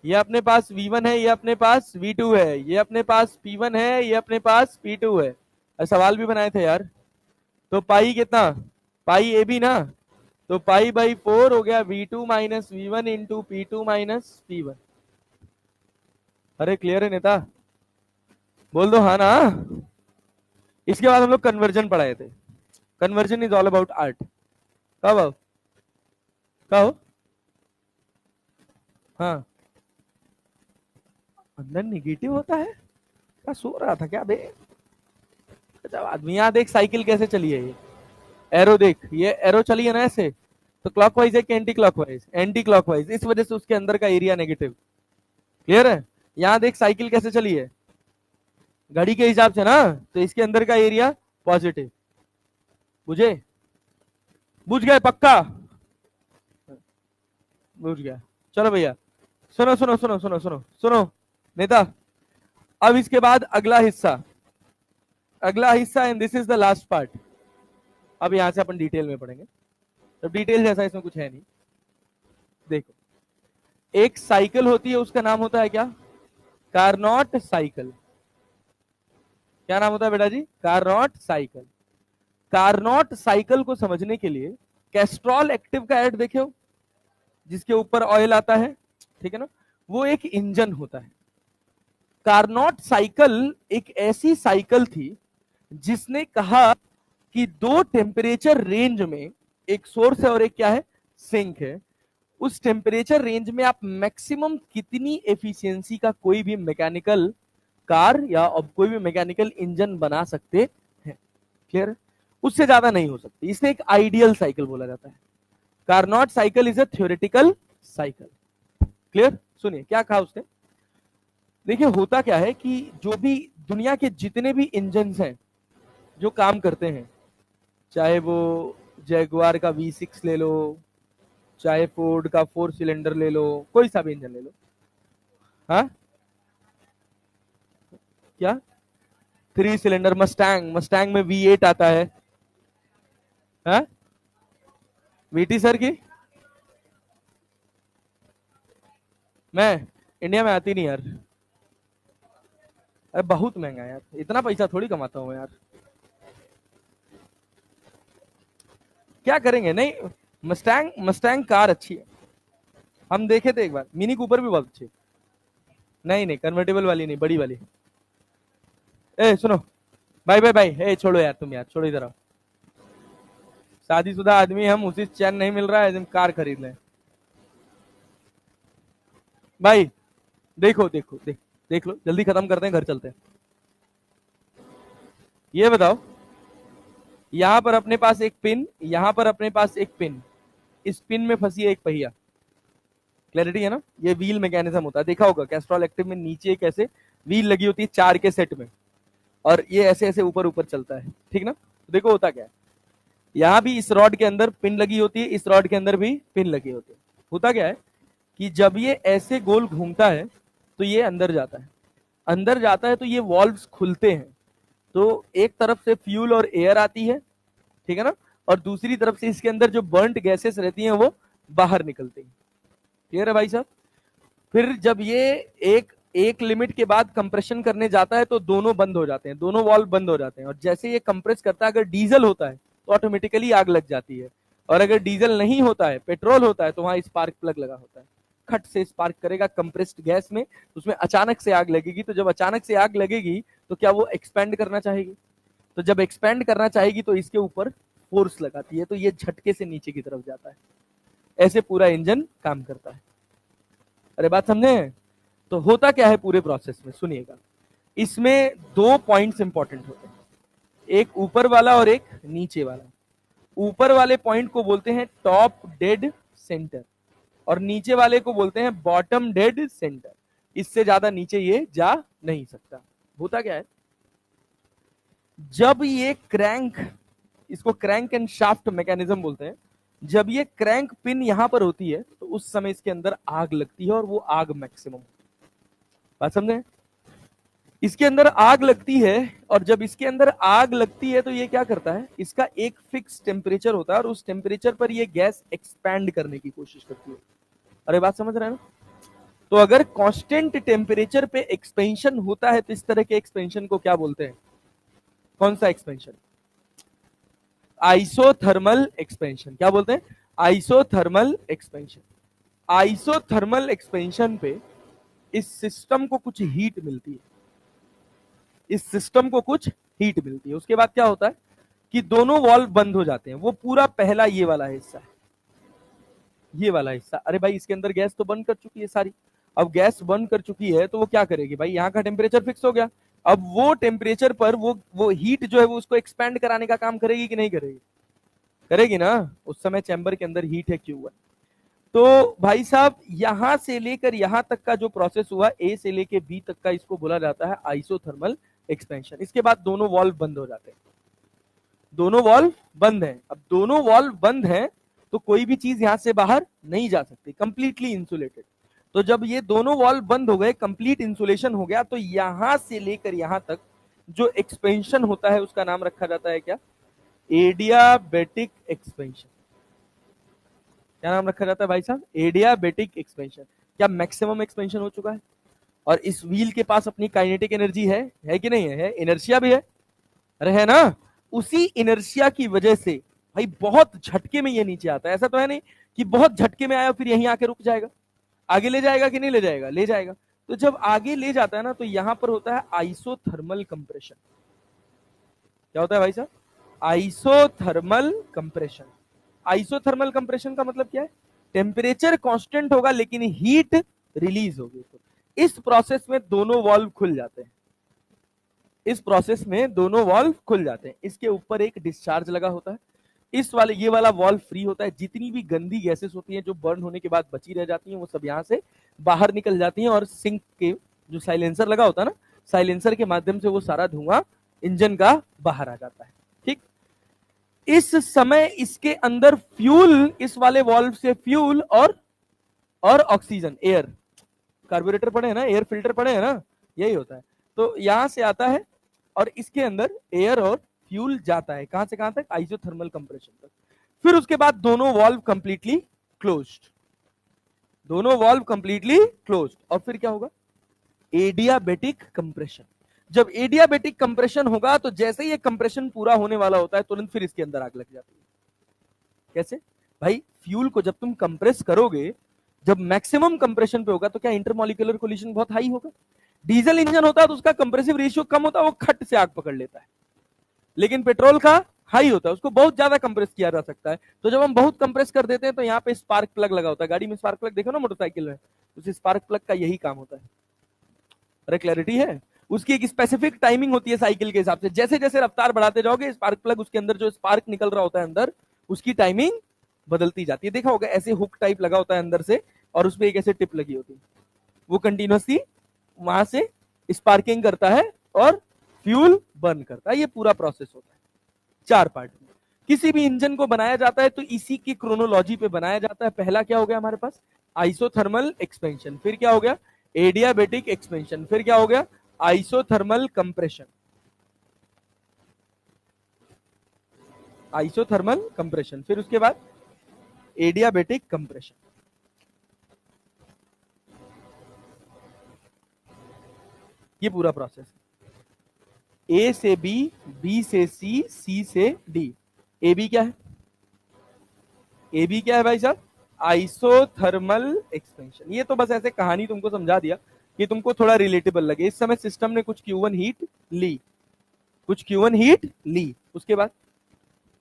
ये अपने पास V1 है, ये अपने पास V2 है, ये अपने पास P1 है, ये अपने पास P2 है, और सवाल भी बनाए थे यार। तो पाई कितना, पाई ए भी ना, तो पाई बाई 4 हो गया V2 minus V1 into P2 minus P1। अरे क्लियर है नेता, बोल दो हाँ ना। इसके बाद हम लोग कन्वर्जन पढ़ाए थे, conversion is all about art. कब कहो, हाँ अंदर निगेटिव होता है, क्या सो रहा था क्या बे, जब आदमी, यहाँ देख साइकिल कैसे चली है, ये एरो देख, ये एरो चली है ना ऐसे, तो क्लॉकवाइज है कि एंटी क्लॉकवाइज, एंटी क्लॉकवाइज, इस वजह से उसके अंदर का एरिया नेगेटिव। क्लियर है? यहां देख साइकिल कैसे चली है, घड़ी के हिसाब से ना, तो इसके अंदर का एरिया पॉजिटिव। बुझे? बुझ गए पक्का? बुझ गया। चलो भैया, सुनो सुनो सुनो सुनो सुनो सुनो नेता, अब इसके बाद अगला हिस्सा, अगला हिस्सा, and this is the last part. अब यहां से अपन डिटेल में पढ़ेंगे, तो डिटेल जैसा इसमें कुछ है नहीं। देखो, एक साइकिल होती है, उसका नाम होता है क्या? Carnot cycle. क्या नाम होता है बेटा जी? Carnot cycle. कार्नोट साइकिल को समझने के लिए कैस्ट्रॉल एक्टिव का ऐड देखे हो, जिसके ऊपर ऑयल आता है, ठीक है ना? वो एक इंजन होता है। कार्नोट साइकिल एक ऐसी साइकिल थी जिसने कहा कि दो टेम्परेचर रेंज में, एक सोर्स है और एक क्या है, सिंक है, उस टेम्परेचर रेंज में आप मैक्सिमम कितनी एफिशिएंसी का कोई भी मैकेनिकल कार या कोई भी मैकेनिकल इंजन बना सकते हैं। क्लियर है? उससे ज्यादा नहीं हो सकती। इसे एक आइडियल साइकिल बोला जाता है। Carnot cycle is a theoretical cycle. Clear? सुनिए क्या कहा उसने। देखिए होता क्या है कि जो भी दुनिया के जितने भी इंजन हैं जो काम करते हैं, चाहे वो जैगुआर का V6 ले लो, चाहे फोर्ड का 4 सिलेंडर ले लो, कोई सा भी इंजन ले लो। हाँ क्या? 3 सिलेंडर मस्टैंग, मस्टैंग में V8 आता है। हाँ VT सर की, मैं इंडिया में आती नहीं यार। अरे बहुत महंगा है यार, इतना पैसा थोड़ी कमाता हूँ यार। क्या करेंगे? नहीं, मस्टैंग, मस्टैंग कार अच्छी है, हम देखे थे एक बार। मिनी कूपर भी बहुत अच्छी है। नहीं नहीं, कन्वर्टेबल वाली नहीं, बड़ी वाली। ए सुनो, भाई भाई भाई, ए छोड़ो यार, तुम यार छोड़ो, इधर आओ। शादीशुदा आदमी हम, उसी चैन नहीं मिल रहा है, हम कार खरीद लें। भाई देखो देखो देख, देख लो, जल्दी खत्म करते हैं, घर चलते हैं। ये बताओ, यहां पर अपने पास एक पिन, यहां पर अपने पास एक पिन, इस पिन में फंसी है एक पहिया। क्लैरिटी है ना? ये व्हील मैकेनिज्म होता है, देखा होगा कैस्ट्रॉल एक्टिव में नीचे एक ऐसे व्हील लगी होती है 4 के सेट में, और ये ऐसे ऐसे ऊपर ऊपर चलता है, ठीक ना? तो देखो होता क्या है, यहां भी इस रॉड के अंदर पिन लगी होती है, इस रॉड के अंदर भी पिन लगी होती है। होता क्या है कि जब ये ऐसे गोल घूमता है तो ये अंदर जाता है, अंदर जाता है तो ये वॉल्व्स खुलते हैं, तो एक तरफ से फ्यूल और एयर आती है, ठीक है ना, और दूसरी तरफ से इसके अंदर जो बर्न्ड गैसेस रहती हैं वो बाहर निकलती हैं। क्लियर है भाई साहब? फिर जब ये एक एक लिमिट के बाद कंप्रेशन करने जाता है तो दोनों बंद हो जाते हैं, दोनों वॉल्व बंद हो जाते हैं, और जैसे ये कंप्रेस करता है, अगर डीजल होता है तो ऑटोमेटिकली आग लग जाती है, और अगर डीजल नहीं होता है, पेट्रोल होता है, तो वहां स्पार्क प्लग लगा होता है, खट से स्पार्क करेगा कंप्रेस्ड गैस में, उसमें अचानक से आग लगेगी। तो जब अचानक से आग लगेगी तो क्या वो एक्सपेंड करना चाहेगी? तो जब एक्सपेंड करना चाहेगी तो इसके ऊपर फोर्स लगाती है, तो ये झटके से नीचे की तरफ जाता है। ऐसे पूरा इंजन काम करता है। अरे बात समझे? तो होता क्या है पूरे प्रोसेस में, सुनिएगा। इसमें 2 पॉइंट्स इंपॉर्टेंट होते हैं, एक ऊपर वाला और एक नीचे वाला। ऊपर वाले पॉइंट को बोलते हैं टॉप डेड सेंटर, और नीचे वाले को बोलते हैं बॉटम डेड सेंटर। इससे ज्यादा नीचे ये जा नहीं सकता। होता क्या है, जब ये क्रैंक, इसको क्रैंक एंड शाफ्ट मैकेनिज्म बोलते हैं, जब ये क्रैंक पिन यहां पर होती है तो उस समय इसके अंदर आग लगती है, और वो आग मैक्सिमम। बात समझे? इसके अंदर आग लगती है, और जब इसके अंदर आग लगती है तो ये क्या करता है, इसका एक फिक्स टेम्परेचर होता है, और उस टेम्परेचर पर ये गैस एक्सपैंड करने की कोशिश करती है। अरे बात समझ रहे हैं ना? तो अगर कांस्टेंट टेम्परेचर पे एक्सपेंशन होता है तो इस तरह के एक्सपेंशन को क्या बोलते हैं? कौन सा एक्सपेंशन? Isothermal expansion. क्या बोलते हैं? Isothermal expansion. आइसोथर्मल एक्सपेंशन पे इस सिस्टम को कुछ हीट मिलती है, इस सिस्टम को कुछ हीट मिलती है। उसके बाद क्या होता है कि दोनों वॉल्व बंद हो जाते हैं। वो पूरा पहला ये वाला हिस्सा है, ये वाला हिस्सा। अरे भाई इसके अंदर गैस तो बंद कर चुकी है सारी, अब गैस बंद कर चुकी है तो वो क्या करेगी भाई, यहाँ का टेम्परेचर फिक्स हो गया, अब वो टेम्परेचर पर वो हीट जो है वो उसको एक्सपेंड कराने का काम करेगी कि नहीं करेगी? करेगी ना। उस समय चैम्बर के अंदर हीट है, क्यों है? तो भाई साहब यहां से लेकर यहां तक का जो प्रोसेस हुआ, ए से लेकर बी तक का, इसको बोला जाता है आइसोथर्मल एक्सपेंशन। इसके बाद दोनों वॉल्व बंद हो जाते हैं, दोनों वॉल्व बंद हैं। अब दोनों वॉल्व बंद हैं तो कोई भी चीज यहां से बाहर नहीं जा सकती, कंप्लीटली इंसुलेटेड। तो जब ये दोनों वॉल्व बंद हो गए, कंप्लीट इंसुलेशन हो गया, तो यहां से लेकर यहां तक जो एक्सपेंशन होता है उसका नाम रखा जाता है क्या? Adiabatic expansion. क्या नाम रखा जाता है भाई साहब? Adiabatic expansion. क्या मैक्सिमम एक्सपेंशन हो चुका है? और इस व्हील के पास अपनी काइनेटिक एनर्जी है कि नहीं है? इनर्शिया भी है, अरे है ना? उसी इनर्शिया की वजह से भाई बहुत झटके में ये नीचे आता है। ऐसा तो है नहीं कि बहुत झटके में आया फिर यहीं आके रुक जाएगा, आगे ले जाएगा कि नहीं ले जाएगा? ले जाएगा। तो जब आगे ले जाता है ना, तो यहां पर होता है आइसोथर्मल कंप्रेशन। क्या होता है भाई साहब? Isothermal compression. आइसोथर्मल कंप्रेशन का मतलब क्या है? टेम्परेचर कांस्टेंट होगा लेकिन हीट रिलीज होगी। तो इस प्रोसेस में दोनों वाल्व खुल जाते हैं, इस प्रोसेस में दोनों वाल्व खुल जाते हैं। इसके ऊपर एक डिस्चार्ज लगा होता है, इस वाले ये वाला वाल्व फ्री होता है। जितनी भी गंदी गैसेस होती हैं जो बर्न होने के बाद बची रह जाती हैं, वो सब यहां से बाहर निकल जाती हैं, और सिंक के जो साइलेंसर लगा होता है ना, साइलेंसर के माध्यम से वो सारा धुआं इंजन का बाहर आ जाता है। ठीक, इस समय इसके अंदर फ्यूल, इस वाले वाल्व से फ्यूल और ऑक्सीजन, एयर, कार्बोरेटर पड़े हैं ना, एयर फिल्टर पड़े हैं ना, यही होता है। तो यहां से आता है और इसके अंदर एयर और फ्यूल जाता है। कहां से कहां तक? आइसोथर्मल कंप्रेशन तक। फिर उसके बाद दोनों वाल्व कंप्लीटली क्लोज्ड, दोनों वाल्व कंप्लीटली क्लोज्ड। और फिर क्या होगा? Adiabatic compression. जब एडियाबेटिक कंप्रेशन होगा तो जैसे ही ये कंप्रेशन पूरा होने वाला होता है, तुरंत फिर इसके अंदर आग लग जाती है। कैसे भाई? फ्यूल को जब तुम कंप्रेस करोगे, जब मैक्सिमम कंप्रेशन पे होगा, तो क्या इंटरमॉलिक्यूलर कोलिशन बहुत हाई होगा? डीजल इंजन होता है तो उसका कंप्रेसिव रेशियो कम होता है, वो खट से आग पकड़ लेता है। लेकिन पेट्रोल का हाई होता है, उसको बहुत ज्यादा कंप्रेस किया जा सकता है। तो जब हम बहुत कंप्रेस कर देते हैं तो यहाँ पे स्पार्क प्लग लगा होता है। गाड़ी में स्पार्क प्लग देखो ना, मोटरसाइकिल में, उस स्पार्क प्लग का यही काम होता है। अरे क्लैरिटी है? उसकी एक स्पेसिफिक टाइमिंग होती है साइकिल के हिसाब से। जैसे जैसे रफ्तार बढ़ाते जाओगे, स्पार्क प्लग, उसके अंदर जो स्पार्क निकल रहा होता है अंदर, उसकी टाइमिंग बदलती जाती है। देखा होगा ऐसे हुक टाइप लगा होता है अंदर से, और उसमें एक ऐसे टिप लगी होती है, वो कंटिन्यूअसली वहां से स्पार्किंग करता है और फ्यूल बर्न करता है। ये पूरा प्रोसेस होता है 4 पार्ट में। किसी भी इंजन को बनाया जाता है तो इसी की क्रोनोलॉजी पे बनाया जाता है। पहला क्या हो गया हमारे पास? Isothermal expansion. फिर क्या हो गया? Adiabatic expansion. फिर क्या हो गया? Isothermal compression, isothermal compression. फिर उसके बाद एडियाबेटिक कंप्रेशन। ये पूरा प्रोसेस, ए से बी, बी से सी, सी से डी। ए बी क्या है? ए बी क्या है भाई साहब? Isothermal expansion. ये तो बस ऐसे कहानी तुमको समझा दिया कि तुमको थोड़ा रिलेटेबल लगे। इस समय सिस्टम ने कुछ Q1 हीट ली, कुछ Q1 हीट ली। उसके बाद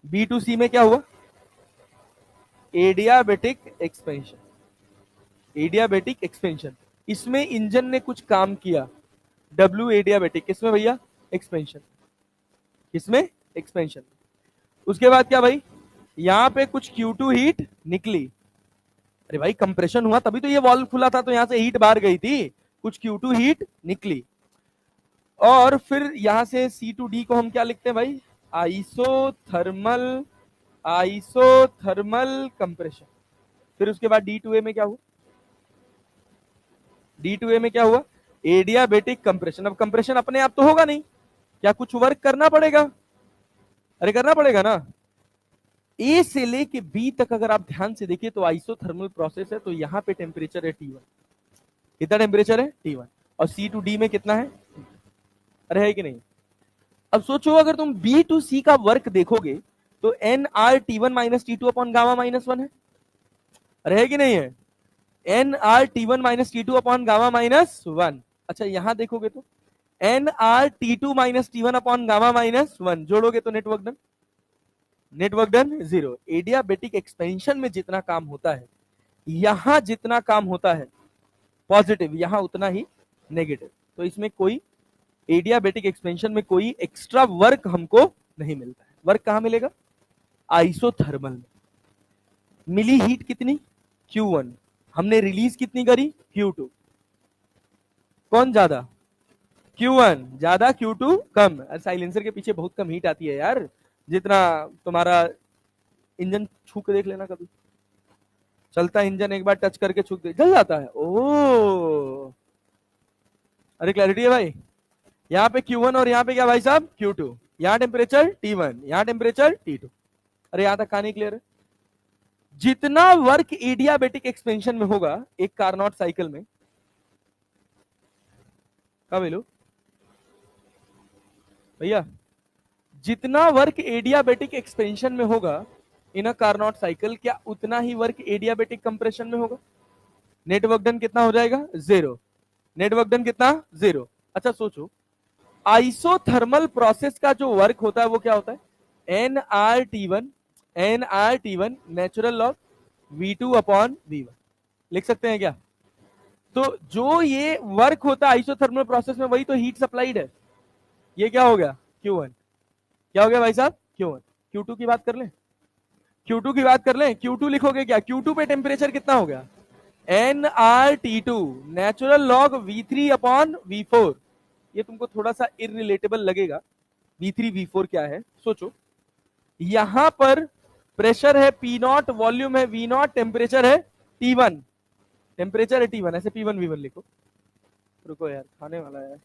बी टू सी में क्या हुआ? Adiabatic expansion, adiabatic expansion. इसमें इंजन ने कुछ काम किया, डब्ल्यू एडियाबेटिक। किसमें भैया? एक्सपेंशन। किसमें? एक्सपेंशन। उसके बाद क्या भाई? यहां पे कुछ Q2 हीट निकली। अरे भाई कंप्रेशन हुआ तभी तो ये वॉल्व खुला था, तो यहां से हीट बाहर गई थी, कुछ Q2 हीट निकली। और फिर यहां से C2D को हम क्या लिखते हैं भाई? Isothermal, isothermal compression. फिर उसके बाद D2A में क्या हुआ? D2A में क्या हुआ? Adiabatic compression. अब कंप्रेशन अपने आप तो होगा नहीं, क्या कुछ वर्क करना पड़ेगा? अरे करना पड़ेगा ना। ए से लेके बी तक अगर आप ध्यान से देखिए तो आइसोथर्मल प्रोसेस है। तो यहां पे टेम्परेचर है T1। कितना टेम्परेचर है? T1। और C2D में कितना है? अरे है कि नहीं? अब सोचो अगर तुम बी टू सी का वर्क देखोगे तो NR T1 minus T2 upon gamma minus 1 है। अरे है कि नहीं है? NR T1 minus T2 upon gamma minus 1। अच्छा यहां देखोगे तो NR T2 minus T1 upon gamma minus 1, जोड़ोगे तो network done, network done 0। Adiabatic expansion में जितना काम होता है, यहां जितना काम होता है पॉजिटिव, यहां उतना ही नेगेटिव। तो इसमें कोई, एडियाबेटिक एक्सपेंशन में कोई एक्स्ट्रा वर्क हमको नहीं मिलता है। वर्क कहां मिलेगा? आइसोथर्मल में। मिली हीट कितनी? Q1, हमने रिलीज कितनी करी? Q2। कौन ज्यादा? Q1 ज्यादा, Q2 कम। साइलेंसर के पीछे बहुत कम हीट आती है यार, जितना तुम्हारा इंजन छू के देख लेना कभी, चलता इंजन एक बार टच करके छू के जल जाता है। ओ, अरे क्लैरिटी है भाई। यहाँ पे Q1 और यहाँ पे क्या भाई साहब? Q2। यहाँ टेम्परेचर T1, यहाँ टेम्परेचर T2। अरे यहाँ तक कहानी क्लियर है? जितना वर्क एडियाबेटिक एक्सपेंशन में होगा एक कारनॉट साइकिल में, क्या बोलो भैया, जितना वर्क एडियाबेटिक एक्सपेंशन में होगा इन अ कारनॉट साइकिल, क्या उतना ही वर्क एडियाबेटिक कंप्रेशन में होगा? नेटवर्क डन कितना हो जाएगा? 0। नेटवर्क डन कितना? 0। अच्छा सोचो, आइसोथर्मल प्रोसेस का जो वर्क होता है वो क्या होता है? nRT1, nRT1 natural log V2 upon V1। लिख सकते हैं क्या? तो जो ये वर्क होता है आइसोथर्मल प्रोसेस में, वही तो हीट सप्लाइड है। ये क्या हो गया? Q1। क्या हो गया भाई साहब? Q1। Q2 की बात कर लें, Q2 की बात कर लें। Q2 लिखोगे क्या? Q2 पे टेम्परेचर कितना हो गया? nRT2 natural log V3 upon V4। ये तुमको थोड़ा सा इररिलेटेबल लगेगा, V3 V4 क्या है सोचो। यहां पर प्रेशर है P0, वॉल्यूम है V0, टेम्परेचर है T1, टेम्परेचर है T1, ऐसे P1 V1 लिखो। रुको यार, खाने वाला है।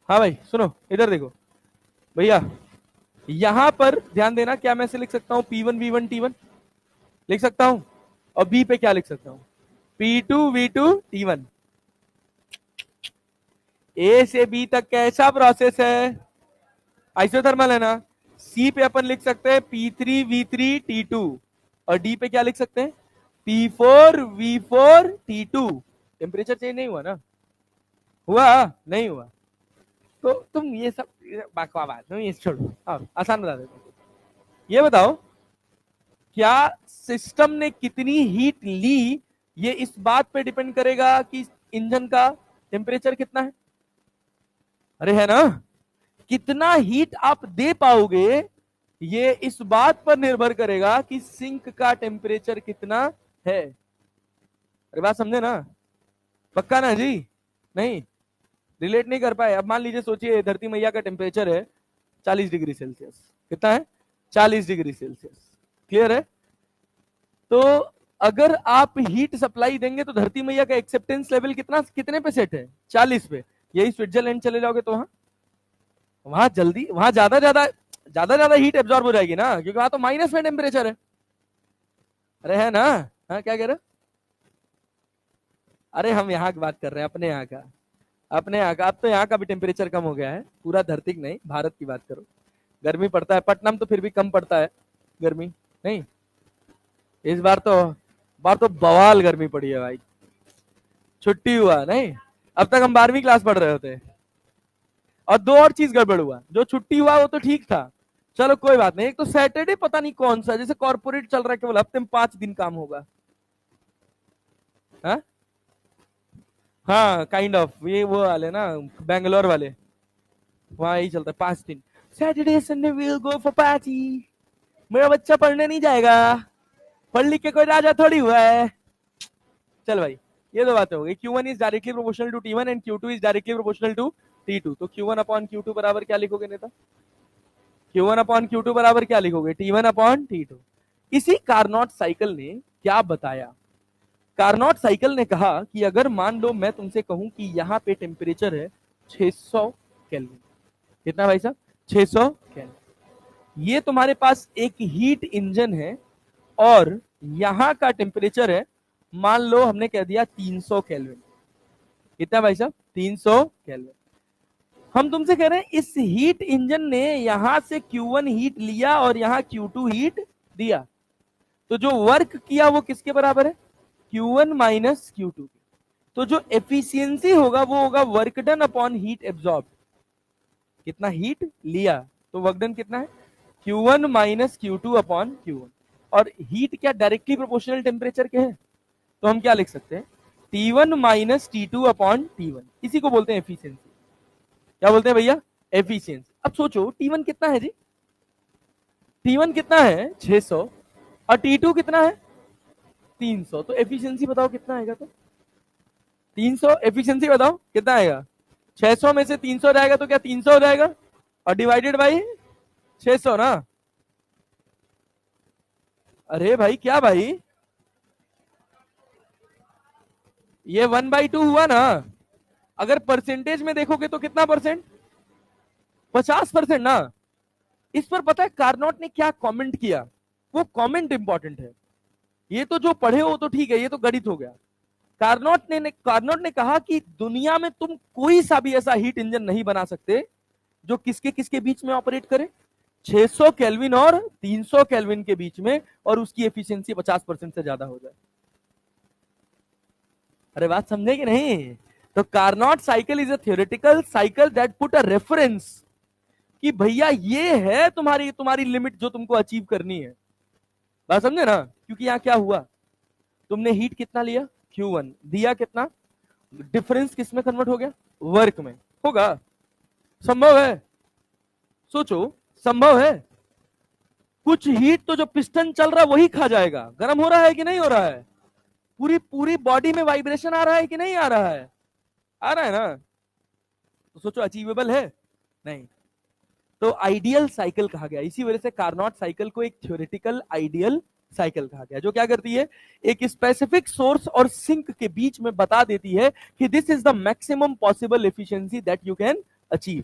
हाँ भाई सुनो, इधर देखो भैया, यहां पर ध्यान देना, क्या मैं ऐसे लिख सकता हूं P1 V1 T1 लिख सकता हूं, और B पे क्या लिख सकता हूं? P2 V2 T1। ए से बी तक कैसा प्रोसेस है? आइसोथर्मल है ना। सी पे अपन लिख सकते हैं P3 V3 T2, और डी पे क्या लिख सकते हैं? P4 V4 T2। Temperature change नहीं हुआ ना? हुआ? नहीं हुआ। तो तुम ये सब बकवा बात, तुम ये छोड़ो, आसान बता देता हूं। ये बताओ, क्या सिस्टम ने कितनी हीट ली, ये इस बात पे डिपेंड करेगा कि इंजन का टेम्परेचर कितना है? अरे है ना। कितना हीट आप दे पाओगे ये इस बात पर निर्भर करेगा कि सिंक का टेम्परेचर कितना है। अरे बात समझे ना? पक्का ना जी? नहीं रिलेट नहीं कर पाए? अब मान लीजिए, सोचिए धरती मैया का टेम्परेचर है 40 डिग्री सेल्सियस। कितना है? 40 डिग्री सेल्सियस। क्लियर है? तो अगर आप हीट सप्लाई देंगे तो धरती मैया का एक्सेप्टेंस लेवल कितना, कितने पे सेट है? 40 पे। यही स्विट्जरलैंड चले जाओगे तो वहां जल्दी, वहां ज्यादा ज्यादा ज्यादा ज्यादा हीट एब्जॉर्ब हो जाएगी ना, क्योंकि वहां तो माइनस में टेम्परेचर है। अरे है ना? हाँ क्या कह रहे? अरे हम यहाँ की बात कर रहे हैं, अपने यहाँ का, अपने यहाँ का। अब तो यहाँ का भी टेम्परेचर कम हो गया है, पूरा धरती नहीं, भारत की बात करो। गर्मी पड़ता है, पटना में तो फिर भी कम पड़ता है गर्मी, नहीं इस बार तो बवाल गर्मी पड़ी है भाई। छुट्टी हुआ नहीं, अब तक हम 12वीं क्लास पढ़ रहे होते। और दो और चीज गड़बड़ हुआ, जो छुट्टी हुआ वो तो ठीक था, चलो कोई बात नहीं। एक तो सैटरडे पता नहीं कौन सा, जैसे कॉर्पोरेट चल रहा है, केवल हफ्ते में 5 दिन काम होगा। हाँ हाँ काइंड ऑफ, ये वो वाले ना बैंगलोर वाले, वहां यही चलता है 5 दिन। Saturday Sunday will go for party. मेरा बच्चा पढ़ने नहीं जाएगा, पढ़ लिख के कोई राजा थोड़ी हुआ है। चल भाई, ये दो बातें हो गई। Q1 is directly proportional to T1 and Q2 is directly proportional to T2। तो Q1 अपॉन Q2 बराबर क्या लिखोगे नेता? Q1 अपॉन Q2 बराबर क्या लिखोगे? T1 upon T2। इसी कारनॉट साइकिल ने क्या बताया? कारनॉट साइकिल ने कहा कि अगर मान लो मैं तुमसे कहूं कि यहाँ पे टेम्परेचर है 600 केल्विन। कितना भाई साहब? 600 केल्विन। ये तुम्हारे पास एक हीट इंजन है, और यहां का टेम्परेचर है, मान लो हमने कह दिया 300 केल्विन। कितना भाई साहब? 300 केल्विन। हम तुमसे कह रहे हैं इस हीट इंजन ने यहां से Q1 हीट लिया और यहां Q2 हीट दिया, तो जो वर्क किया वो किसके बराबर है? Q1 minus Q2। तो जो एफिशिएंसी होगा वो होगा work done upon heat absorb. कितना हीट लिया तो वर्क डन कितना है? Q1 minus Q2 upon Q1। और हीट क्या डायरेक्टली प्रोपोर्शनल टेम्परेचर के है, तो हम क्या लिख सकते हैं? T1 minus T2 upon T1। इसी को बोलते हैं एफिशिएंसी। क्या बोलते हैं भैया? एफिशिएंसी। अब सोचो T1 कितना है जी? T1 कितना है 600 और T2 कितना है 300, तो एफिशिएंसी बताओ कितना आएगा? तो 300 एफिशिएंसी बताओ कितना आएगा? 600 में से 300 जाएगा तो क्या 300 हो जाएगा और डिवाइडेड बाई 600 ना। अरे भाई क्या भाई, ये 1/2 हुआ ना। अगर परसेंटेज में देखोगे तो कितना परसेंट? 50% ना। इस पर पता है कार्नोट ने क्या कमेंट किया? वो कमेंट इंपॉर्टेंट है, ये तो जो पढ़े हो तो ठीक है, ये तो गणित हो गया। कार्नोट ने कहा कि दुनिया में तुम कोई सा भी ऐसा हीट इंजन नहीं बना सकते जो किसके किसके बीच में ऑपरेट करे, 600 केल्विन और 300 केल्विन के बीच में, और उसकी एफिशिएंसी 50% से ज्यादा हो जाए। अरे बात समझे कि नहीं? तो Carnot cycle is a theoretical cycle that put a reference कि भैया ये है तुम्हारी तुम्हारी लिमिट जो तुमको अचीव करनी है। बात समझे ना? क्योंकि यहां क्या हुआ, तुमने हीट कितना लिया Q1 दिया कितना, डिफरेंस किस में कन्वर्ट हो गया? वर्क में। होगा? संभव है? सोचो, संभव है? कुछ हीट तो जो पिस्टन चल रहा है वही खा जाएगा। गर्म हो रहा है कि नहीं हो रहा है? पूरी पूरी बॉडी में वाइब्रेशन आ रहा है कि नहीं आ रहा है? आ रहा है ना। तो सोचो अचीवेबल है? नहीं। तो आइडियल साइकिल कहा गया, इसी वजह से कार्नोट साइकिल को एक थ्योरेटिकल आइडियल साइकिल कहा गया, जो क्या करती है, एक स्पेसिफिक सोर्स और सिंक के बीच में बता देती है कि this is the maximum possible efficiency that you can achieve.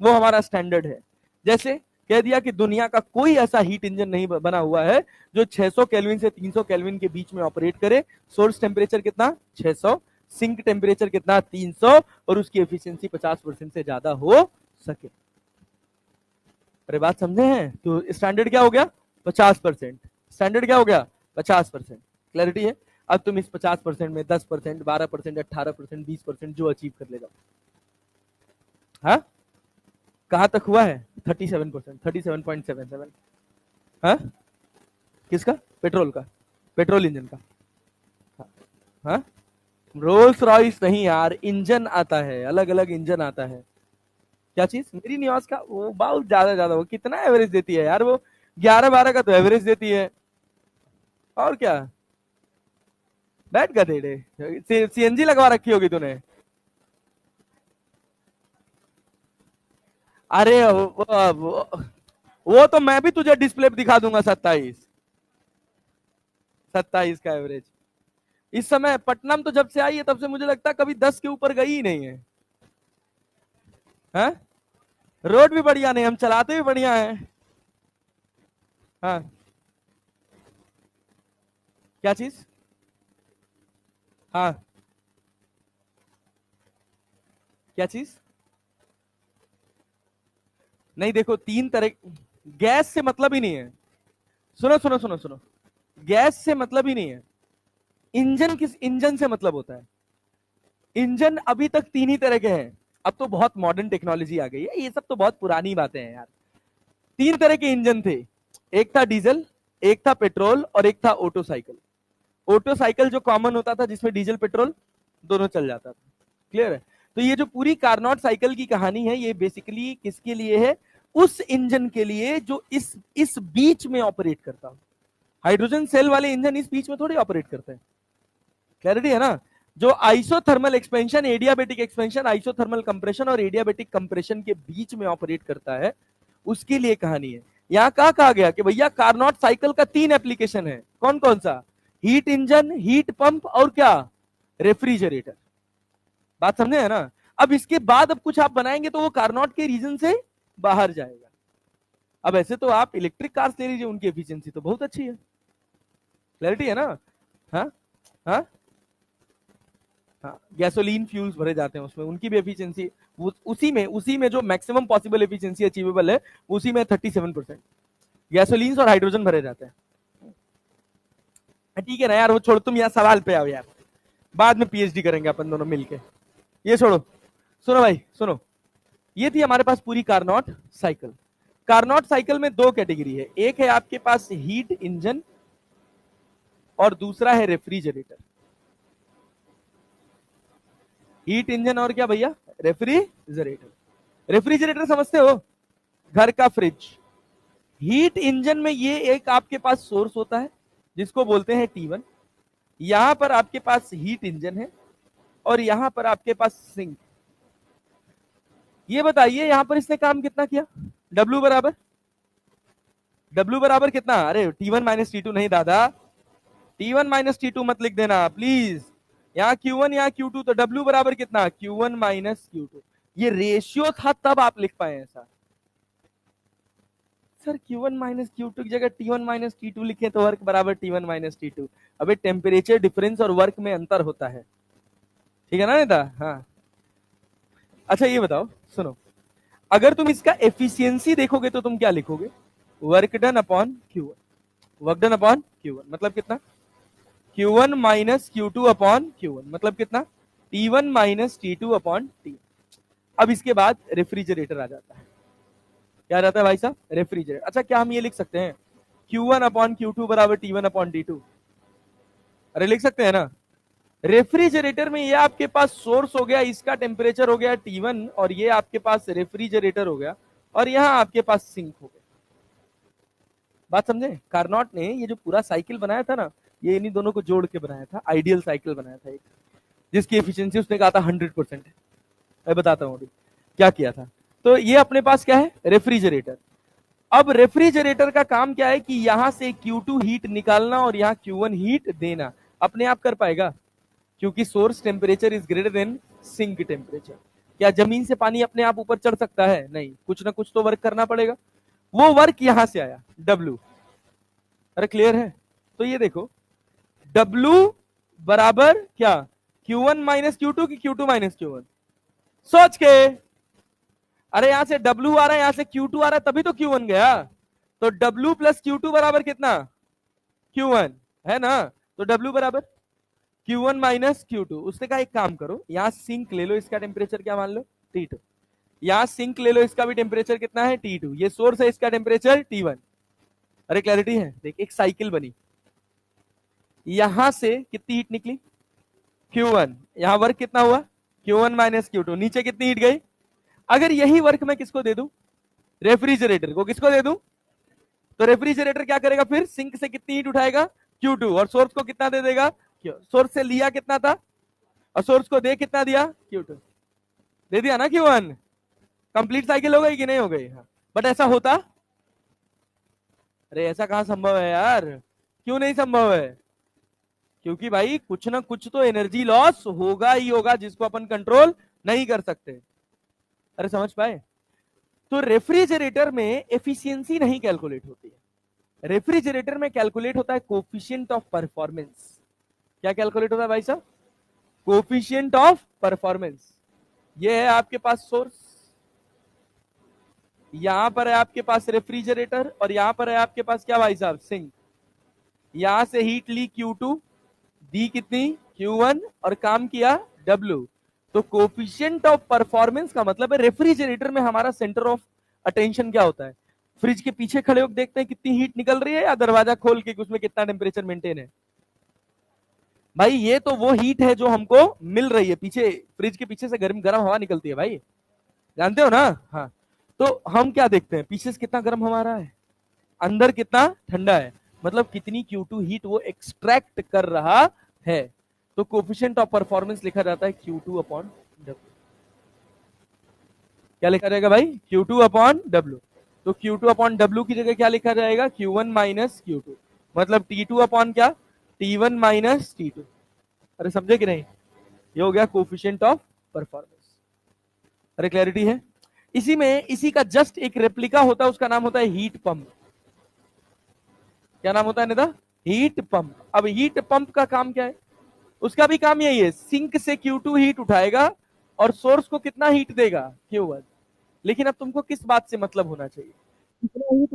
वो हमारा स्टैंडर्ड है। जैसे कह दिया कि दुनिया का कोई ऐसा हीट इंजन नहीं बना हुआ है जो 600 केल्विन से 300 केल्विन के बीच में ऑपरेट करे। सोर्स टेम्परेचर कितना 600, सिंक टेम्परेचर कितना 300, और उसकी एफिशिएंसी 50% से ज्यादा हो सके। अरे बात समझे हैं? तो स्टैंडर्ड क्या हो गया 50%। स्टैंडर्ड क्या हो गया 50%। क्लैरिटी है? अब तुम इस 50% में 10%, 12%, 18%, 20% जो अचीव कर लेगा। हाँ, कहां तक हुआ है? 37%, 37.77। हाँ, किसका? पेट्रोल का, पेट्रोल इंजन का। हाँ, रोल्स रॉयस नहीं यार, इंजन आता है, अलग अलग इंजन आता है। क्या चीज? मेरी निवास का वो बहुत ज्यादा वो कितना एवरेज देती है यार, वो 11-12 का तो एवरेज देती है। और क्या, बैठ गधेड़े, सीएनजी लगवा रखी होगी तूने। अरे वो तो मैं भी तुझे डिस्प्ले पे दिखा दूंगा। 27 का एवरेज इस समय पटना में तो जब से आई है तब से मुझे लगता है कभी 10 के ऊपर गई ही नहीं है। हाँ? रोड भी बढ़िया नहीं, हम चलाते भी बढ़िया है। हाँ, क्या चीज? हाँ, क्या चीज? नहीं देखो, तीन तरह, गैस से मतलब ही नहीं है। सुनो सुनो सुनो सुनो, गैस से मतलब ही नहीं है। इंजन, किस इंजन से मतलब होता है? इंजन अभी तक तीन ही तरह के हैं। अब तो बहुत मॉडर्न टेक्नोलॉजी आ गई है, ये सब तो बहुत पुरानी बातें हैं यार। तीन तरह के इंजन थे, एक था डीजल, एक था पेट्रोल, और एक था ऑटो साइकिल। ऑटो साइकिल जो कॉमन होता था, जिसमें डीजल पेट्रोल दोनों चल जाता था। क्लियर है? तो ये जो पूरी कार्नोट साइकिल की कहानी है, ये बेसिकली किसके लिए है? उस इंजन के लिए जो इस बीच में ऑपरेट करता हो। हाइड्रोजन सेल वाले इंजन इस बीच में थोड़ी ऑपरेट करते हैं। क्लैरिटी है ना? जो isothermal expansion, adiabatic expansion, isothermal compression और एडियाबेटिक कंप्रेशन के बीच में ऑपरेट करता है, उसके लिए कहानी है। यहां कहा गया कि भैया कार्नोट साइकिल का 3 एप्लीकेशन है। कौन कौन सा? हीट इंजन, हीट पंप, और क्या? रेफ्रिजरेटर। बात समझे है ना? अब इसके बाद अब कुछ आप बनाएंगे तो वो कार्नोट के रीजन से बाहर जाएगा। अब ऐसे तो आप इलेक्ट्रिक कार्स ले लीजिए, उनकी एफिशिएंसी तो बहुत अच्छी है। क्लैरिटी है ना? हाँ, हाँ, हाँ, गैसोलीन फ्यूल्स भरे जाते हैं उसमें, उनकी भी एफिशिएंसी उसी में जो मैक्सिमम पॉसिबल एफिशिएंसी अचीवेबल है, उसी में 37% गैसोलीन और हाइड्रोजन भरे जाते हैं। ठीक है ना यार, वो छोड़ो, तुम यहाँ सवाल पे आओ यार, बाद में पीएचडी करेंगे अपन दोनों मिलके। ये छोड़ो, सुनो भाई सुनो, ये थी हमारे पास पूरी कार्नोट साइकिल। कार्नोट साइकिल में दो कैटेगरी है, एक है आपके पास हीट इंजन और दूसरा है रेफ्रिजरेटर। हीट इंजन और क्या भैया? रेफ्रिजरेटर। रेफ्रिजरेटर समझते हो? घर का फ्रिज। हीट इंजन में ये एक आपके पास सोर्स होता है जिसको बोलते हैं T1। यहां पर आपके पास हीट इंजन है और यहां पर आपके पास सिंक। ये बताइए यहां पर इसने काम कितना किया? W बराबर, W बराबर कितना? अरे T1 माइनस T2 नहीं दादा, T1 माइनस T2 मत लिख देना प्लीज। यहाँ Q1 यहाँ Q2, तो W बराबर कितना? Q1 minus Q2। ये रेशियो था तब आप लिख पाए ऐसा। सर Q1 माइनस Q2 की जगह T1 माइनस T2 लिखे तो वर्क बराबर T1 माइनस T2। अबे टेम्परेचर डिफरेंस और वर्क में अंतर होता है, ठीक है ना नेता? हाँ। अच्छा ये बताओ, सुनो, अगर तुम इसका एफिशिएंसी देखोगे तो तुम क्या लिखोगे? Work done upon Q1, work done upon Q1 मतलब कितना? Q1 minus Q2 upon Q1 मतलब कितना? T1 minus T2 upon T। अब इसके बाद रेफ्रिजरेटर आ जाता है। क्या रहता है भाई साहब? रेफ्रिजरेटर। अच्छा क्या हम ये लिख सकते हैं Q1 अपॉन Q2 बराबर T1 अपॉन T2? अरे लिख सकते हैं ना। रेफ्रिजरेटर में ये आपके पास सोर्स हो गया, इसका टेम्परेचर हो गया T1 और ये आपके पास रेफ्रिजरेटर हो गया और यहाँ आपके पास सिंक हो गया। बात समझे? कार्नोट ने ये जो पूरा साइकिल बनाया था ना, ये इन्हीं दोनों को जोड़ के बनाया था, आइडियल साइकिल बनाया था एक, जिसकी एफिशिएंसी उसने कहा था 100%। मैं बताता हूँ अभी क्या किया था। तो ये अपने पास क्या है? रेफ्रिजरेटर। अब रेफ्रिजरेटर का काम क्या है कि यहां से Q2 हीट निकालना और यहाँ Q1 हीट देना। अपने आप कर पाएगा क्योंकि source temperature is greater than sink temperature. क्या जमीन से पानी अपने आप ऊपर चढ़ सकता है? नहीं, कुछ ना कुछ तो वर्क करना पड़ेगा। वो वर्क यहां से आया W। अरे क्लियर है? तो ये देखो W बराबर क्या? Q1 माइनस Q2 की Q2 माइनस Q1? सोच के। अरे यहां से W आ रहा है, यहां से Q2 आ रहा है, तभी तो Q1 गया। तो W प्लस Q2 बराबर कितना? Q1 है ना। तो W बराबर Q1 माइनस Q2। उसने कहा एक काम करो, यहां सिंक ले लो, इसका टेम्परेचर क्या मान लो? T2। यहां सिंक ले लो, इसका भी टेम्परेचर कितना है? T2। ये सोर्स है, इसका टेम्परेचर T1। अरे क्लैरिटी है? देख एक साइकिल बनी, यहां से कितनी हीट निकली? Q1। यहां वर्क कितना हुआ? Q1 minus Q2। नीचे कितनी हीट गई? अगर यही वर्क मैं किसको दे दूं? रेफ्रिजरेटर को। किसको दे दूं? तो रेफ्रिजरेटर क्या करेगा फिर? सिंक से कितनी हीट उठाएगा? Q2। और सोर्स को कितना दे देगा? सोर्स से लिया कितना था और सोर्स को दे कितना दिया? Q2। दे दिया ना Q1। कंप्लीट साइकिल हो गई कि नहीं हो गई? हाँ। बट ऐसा होता? अरे ऐसा कहां संभव है यार? क्यों नहीं संभव है? क्योंकि भाई कुछ ना कुछ तो एनर्जी लॉस होगा ही होगा जिसको अपन कंट्रोल नहीं कर सकते। अरे समझ पाए? तो रेफ्रिजरेटर में एफिशिएंसी नहीं कैलकुलेट होती है, रेफ्रिजरेटर में कैलकुलेट होता है कोफिशिएंट ऑफ परफॉर्मेंस। क्या कैलकुलेट होता है भाई साहब? Coefficient of performance. ये है आपके पास सोर्स, यहां पर है आपके पास रेफ्रिजरेटर और यहां पर है आपके पास क्या भाई साहब? सिंक। यहां से हीट ली Q2, दी कितनी? Q1 और काम किया W। तो कोफिशिएंट ऑफ परफॉर्मेंस का मतलब है रेफ्रिजरेटर में हमारा सेंटर ऑफ अटेंशन क्या होता है? फ्रिज के पीछे खड़े होकर देखते हैं कितनी हीट निकल रही है या दरवाजा खोल के उसमें कितना टेम्परेचर मेंटेन है? भाई ये तो वो हीट है जो हमको मिल रही है, पीछे फ्रिज के पीछे से गर्म गर्म हवा निकलती है भाई, जानते हो ना? हाँ। तो हम क्या देखते हैं? पीछे से कितना गर्म हवा आ रहा है, अंदर कितना ठंडा है, मतलब कितनी Q2 हीट वो एक्सट्रैक्ट कर रहा है। तो कोफिशिएंट ऑफ परफॉर्मेंस लिखा जाता है Q2 अपॉन W। क्या लिखा जाएगा भाई? Q2 upon W। तो Q2 अपॉन W की जगह क्या लिखा जाएगा? Q1 minus Q2। मतलब T2 अपॉन क्या? T1 minus T2। अरे समझे कि नहीं? ये हो गया कोफिशिएंट ऑफ परफॉर्मेंस। अरे क्लैरिटी है? इसी में इसी का जस्ट एक रेप्लिका होता है, उसका नाम होता है हीट पंप। क्या नाम होता है नेता? Heat pump. अब हीट पंप का काम क्या है? उसका भी काम यही है, सिंक से Q2 हीट उठाएगा और सोर्स को कितना हीट देगा? Q1। लेकिन अब तुमको किस बात से मतलब होना चाहिए? कितना हीट